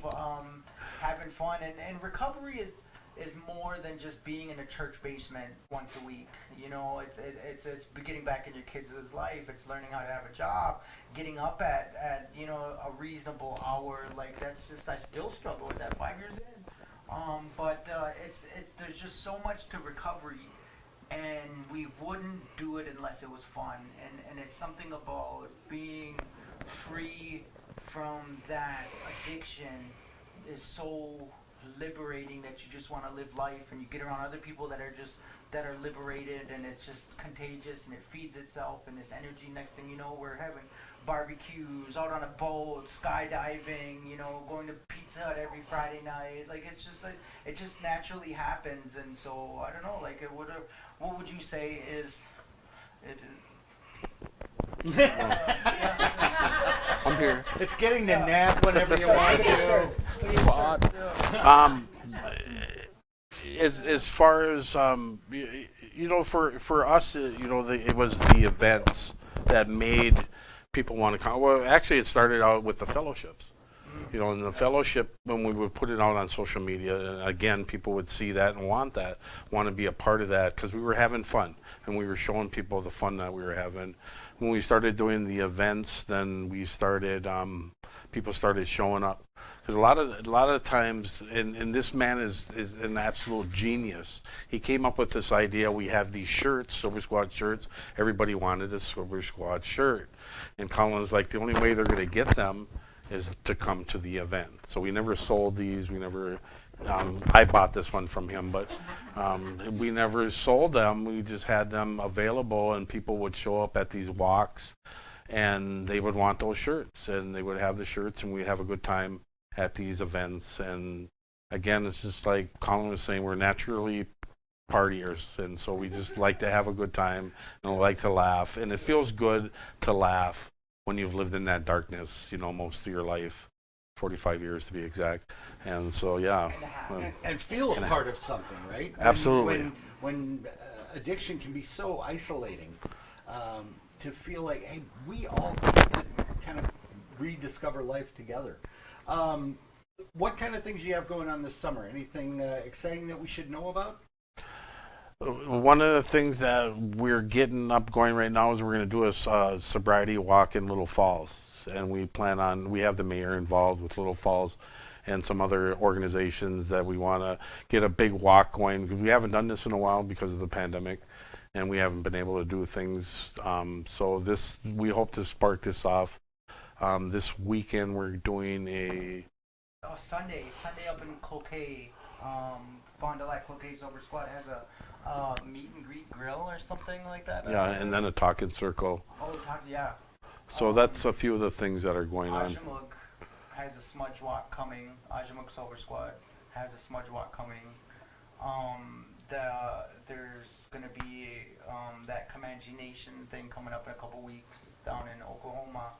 having fun, and recovery is more than just being in a church basement once a week. It's getting back in your kids' life. It's learning how to have a job, getting up at a reasonable hour. Like that's just, I still struggle with that 5 years in. But there's just so much to recovery and we wouldn't do it unless it was fun. And it's something about being free from that addiction is so liberating that you just want to live life, and you get around other people that are liberated, and it's just contagious, and it feeds itself, and this energy, next thing you know, we're having barbecues, out on a boat, skydiving, going to Pizza Hut every Friday night. Like, it's just like, it just naturally happens. And so I don't know, like, what would you say is it? I'm here. It's getting to nap whenever you want to. As far as for us, it was the events that made people want to come. Well, actually, it started out with the fellowships. In the fellowship, when we would put it out on social media, again, people would see that and want to be a part of that, because we were having fun and we were showing people the fun that we were having. When we started doing the events, then we started, people started showing up. Because a lot of times, and this man is an absolute genius. He came up with this idea. We have these shirts, Sober Squad shirts. Everybody wanted a Sober Squad shirt. And Colin's like, the only way they're going to get them is to come to the event. So we never sold these. We never, I bought this one from him, but we never sold them. We just had them available, and people would show up at these walks, and they would want those shirts, and they would have the shirts, and we'd have a good time at these events. And again, it's just like Colin was saying, we're naturally partiers, and so we just like to have a good time, and we like to laugh, and it feels good to laugh when you've lived in that darkness, most of your life, 45 years to be exact. And so, yeah. And feel a part of something, right? Absolutely. When addiction can be so isolating, to feel like, hey, we all get to kind of rediscover life together. What kind of things do you have going on this summer? Anything exciting that we should know about? One of the things that we're getting up going right now is we're going to do a sobriety walk in Little Falls, and we have the mayor involved with Little Falls and some other organizations that we want to get a big walk going, because we haven't done this in a while because of the pandemic, and we haven't been able to do things. So we hope to spark this off. This weekend we're doing a Sunday up in Cloquet. Fond du Lac Cloquet Sober Squad has a meet and greet grill or something like that. Yeah, and then a talking circle. Yeah. So that's a few of the things that are going on. Ajamug has a smudge walk coming. Ajamug Sober Squad has a smudge walk coming. There's going to be that Comanche Nation thing coming up in a couple weeks down in Oklahoma.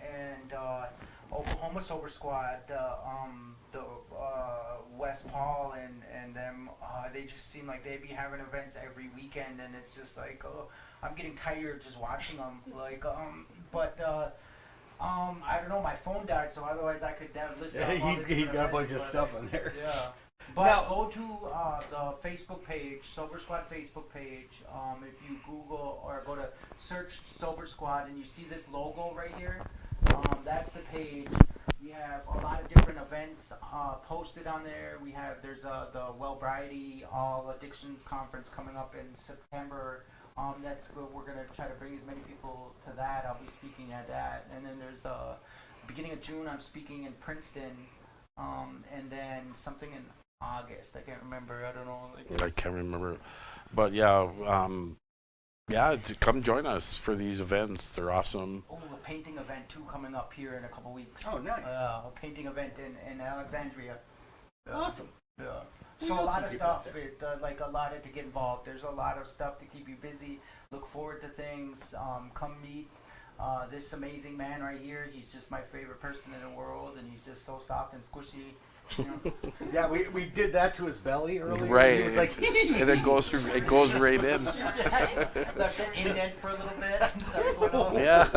And Oklahoma Sober Squad, the Wes Paul and them, they just seem like they'd be having events every weekend, and it's just like, I'm getting tired just watching them. Like, I don't know, my phone died, so otherwise I could list out all the He got a events, bunch of stuff on there. Yeah. But go to the Facebook page, Sober Squad Facebook page. If you Google or go to search Sober Squad and you see this logo right here, that's the page. We have a lot of different events posted on there. There's the Wellbriety All Addictions Conference coming up in September. We're going to try to bring as many people to that. I'll be speaking at that. And then there's beginning of June, I'm speaking in Princeton. And then something in August. I can't remember. I don't know. I can't remember. But yeah, come join us for these events. They're awesome. Oh, a painting event too coming up here in a couple weeks. Oh, nice. A painting event in Alexandria. Awesome. Yeah. So a lot of stuff, like a lot to get involved. There's a lot of stuff to keep you busy. Look forward to things. Come meet this amazing man right here. He's just my favorite person in the world, and he's just so soft and squishy. Yeah, we did that to his belly earlier. Right. He was like, and it goes right in. Left it indent for a little bit and started going off. Yeah.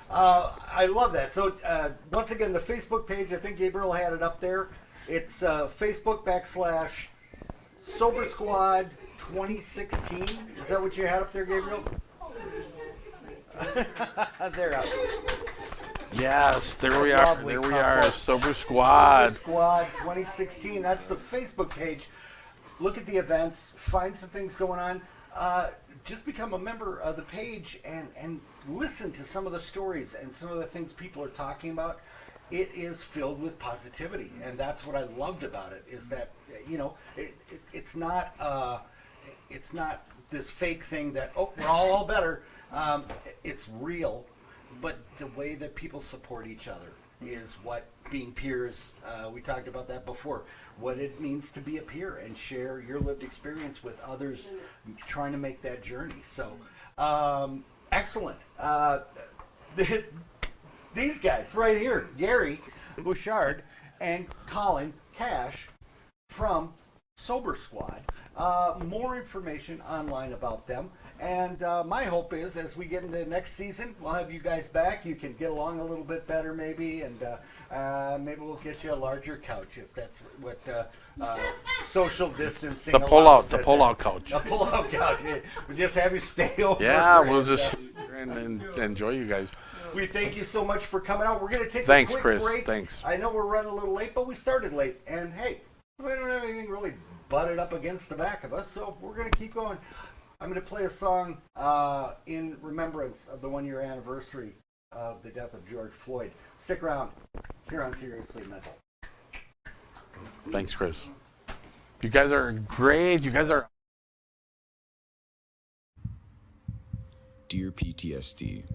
I love that. So once again, the Facebook page, I think Gabriel had it up there. It's Facebook / Sober Squad 2016. Is that what you had up there, Gabriel? They're up. Yes, there we are. Lovely There we couple. are. Sober Squad. Sober Squad 2016. That's the Facebook page. Look at the events. Find some things going on. Just become a member of the page and listen to some of the stories and some of the things people are talking about. It is filled with positivity, and that's what I loved about it. Is that it's not this fake thing that we're all better. It's real, but the way that people support each other is what being peers. We talked about that before. What it means to be a peer and share your lived experience with others, trying to make that journey. So, excellent. These guys right here, Gary Bouchard and Colin Cash from Sober Squad. More information online about them. And my hope is, as we get into next season, we'll have you guys back. You can get along a little bit better, maybe, and maybe we'll get you a larger couch if that's what social distancing. The pull-out couch. A pull-out couch. Yeah. We'll just have you stay over. Yeah, we'll just and enjoy you guys. We thank you so much for coming out. We're going to take Thanks, a quick Chris. break. Thanks. I know we're running a little late, but we started late. And hey, we don't have anything really butted up against the back of us, so we're going to keep going. I'm going to play a song in remembrance of the 1-year anniversary of the death of George Floyd. Stick around here on Seriously Mental. Thanks, Chris. You guys are great. You guys are. Dear PTSD,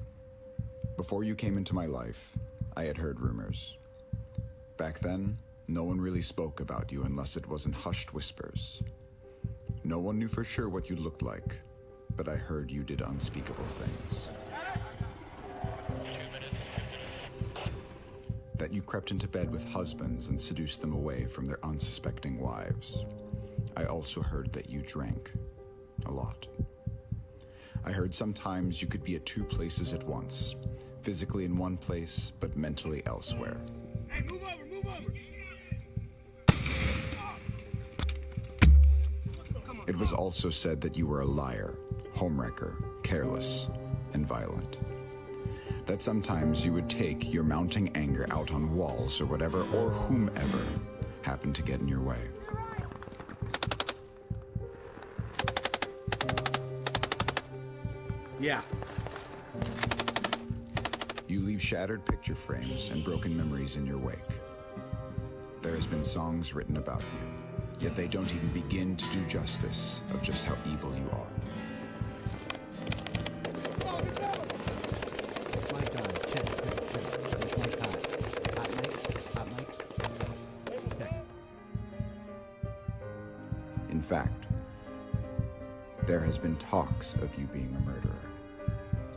before you came into my life, I had heard rumors. Back then, no one really spoke about you unless it was in hushed whispers. No one knew for sure what you looked like, but I heard you did unspeakable things. That you crept into bed with husbands and seduced them away from their unsuspecting wives. I also heard that you drank. A lot. I heard sometimes you could be at 2 places at once, physically in one place, but mentally elsewhere. Hey, move over. It was also said that you were a liar, homewrecker, careless, and violent. That sometimes you would take your mounting anger out on walls or whatever or whomever happened to get in your way. Yeah. You leave shattered picture frames and broken memories in your wake. There has been songs written about you, yet they don't even begin to do justice of just how evil you are. In fact, there has been talks of you being a murderer.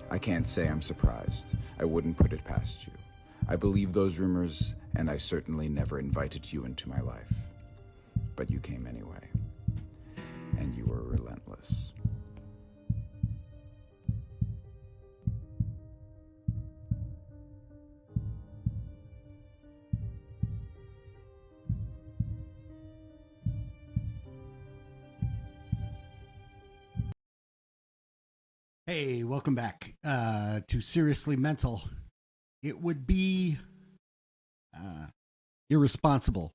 I can't say I'm surprised. I wouldn't put it past you. I believe those rumors, and I certainly never invited you into my life. But you came anyway. And you were relentless. Hey, welcome back to Seriously Mental. It would be irresponsible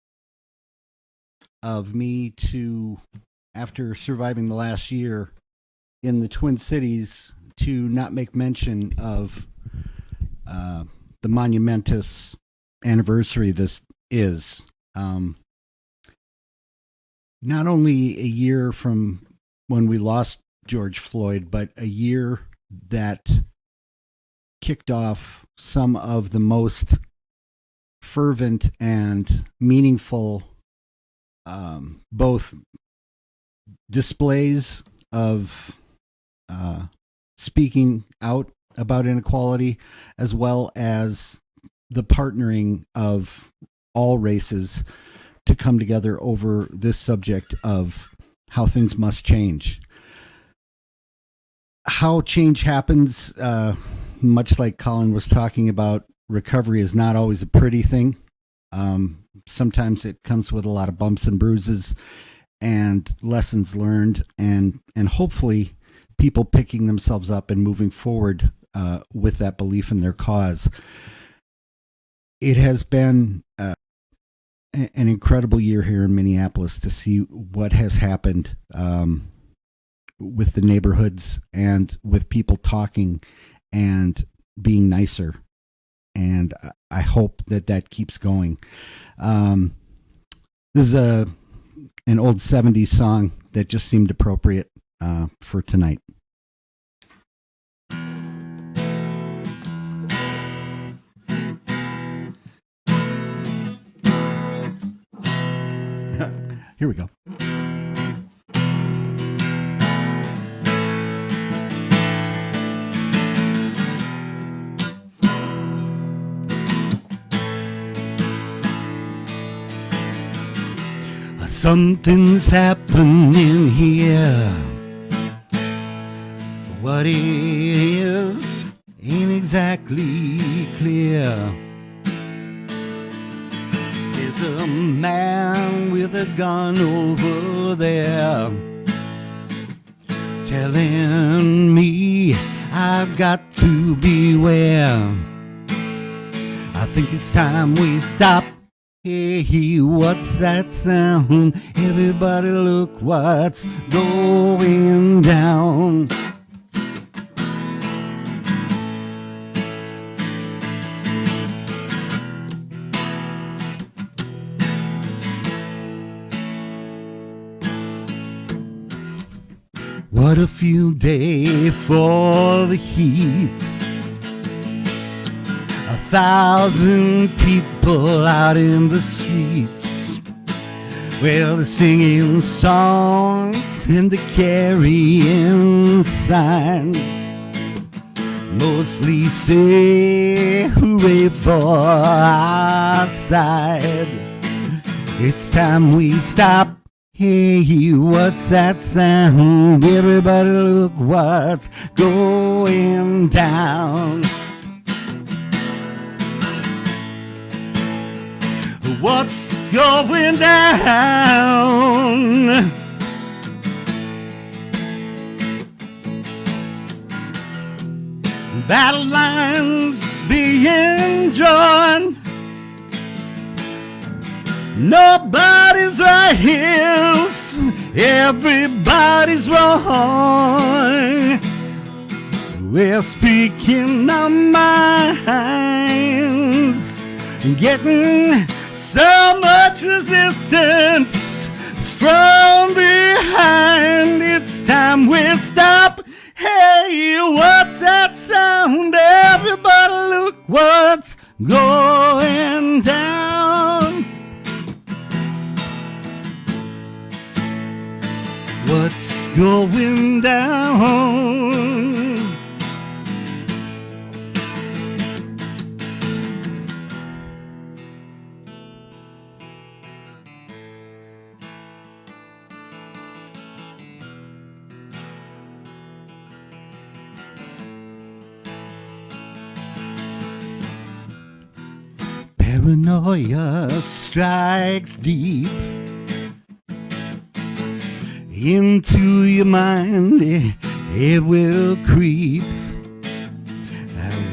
of me to, after surviving the last year in the Twin Cities, to not make mention of the monumentous anniversary this is. Not only a year from when we lost George Floyd, but a year that kicked off some of the most fervent and meaningful both displays of speaking out about inequality, as well as the partnering of all races to come together over this subject of how things must change. How change happens, much like Colin was talking about, recovery is not always a pretty thing. Sometimes it comes with a lot of bumps and bruises and lessons learned, and hopefully people picking themselves up and moving forward with that belief in their cause. it has been an incredible year here in Minneapolis to see what has happened with the neighborhoods and with people talking and being nicer. And I hope that keeps going. This is an old 70s song that just seemed appropriate for tonight. Here we go. Something's happening here. What it is ain't exactly clear. There's a man with a gun over there telling me I've got to beware. I think it's time we stop. Hey, what's that sound? Everybody look what's going down. What a field day for the heat. 1,000 people out in the streets. Well, they're singing songs and they're carrying signs. Mostly say hooray for our side. It's time we stop. Hey, what's that sound? Everybody look what's going down. What's going down? Battle lines being drawn. Nobody's right here. Everybody's wrong. We're speaking our minds, getting so much resistance from behind. It's time we stop. Hey, what's that sound? Everybody look what's going down. What's going down? Paranoia strikes deep into your mind, it will creep.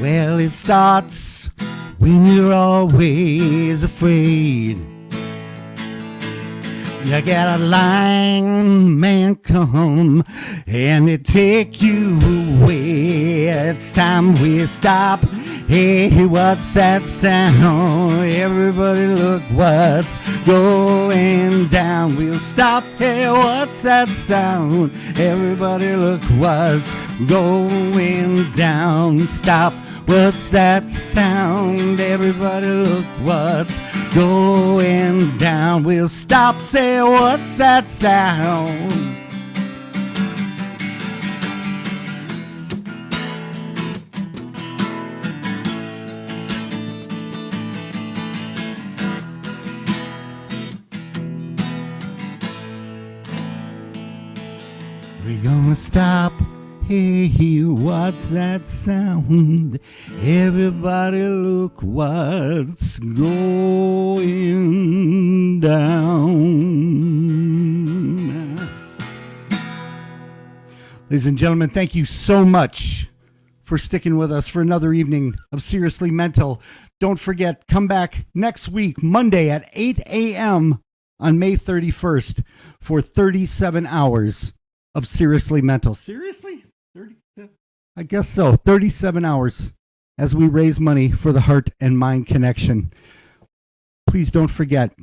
Well, it starts when you're always afraid. You get a lineman come and they take you away. It's time we stop. Hey, what's that sound? Everybody look what's going down. We'll stop. Hey, what's that sound? Everybody look what's going down. Stop. What's that sound? Everybody look what's going down. We'll stop. Say, what's that sound? We're gonna stop. Hey, what's that sound? Everybody look what's going down. Ladies and gentlemen, thank you so much for sticking with us for another evening of Seriously Mental. Don't forget, come back next week, Monday at 8 a.m. on May 31st for 37 hours of Seriously Mental. Seriously? 30? I guess so. 37 hours as we raise money for the Heart and Mind Connection. Please don't forget,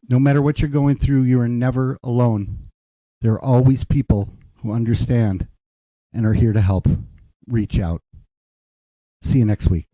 no matter what you're going through, you are never alone. There are always people who understand and are here to help. Reach out. See you next week.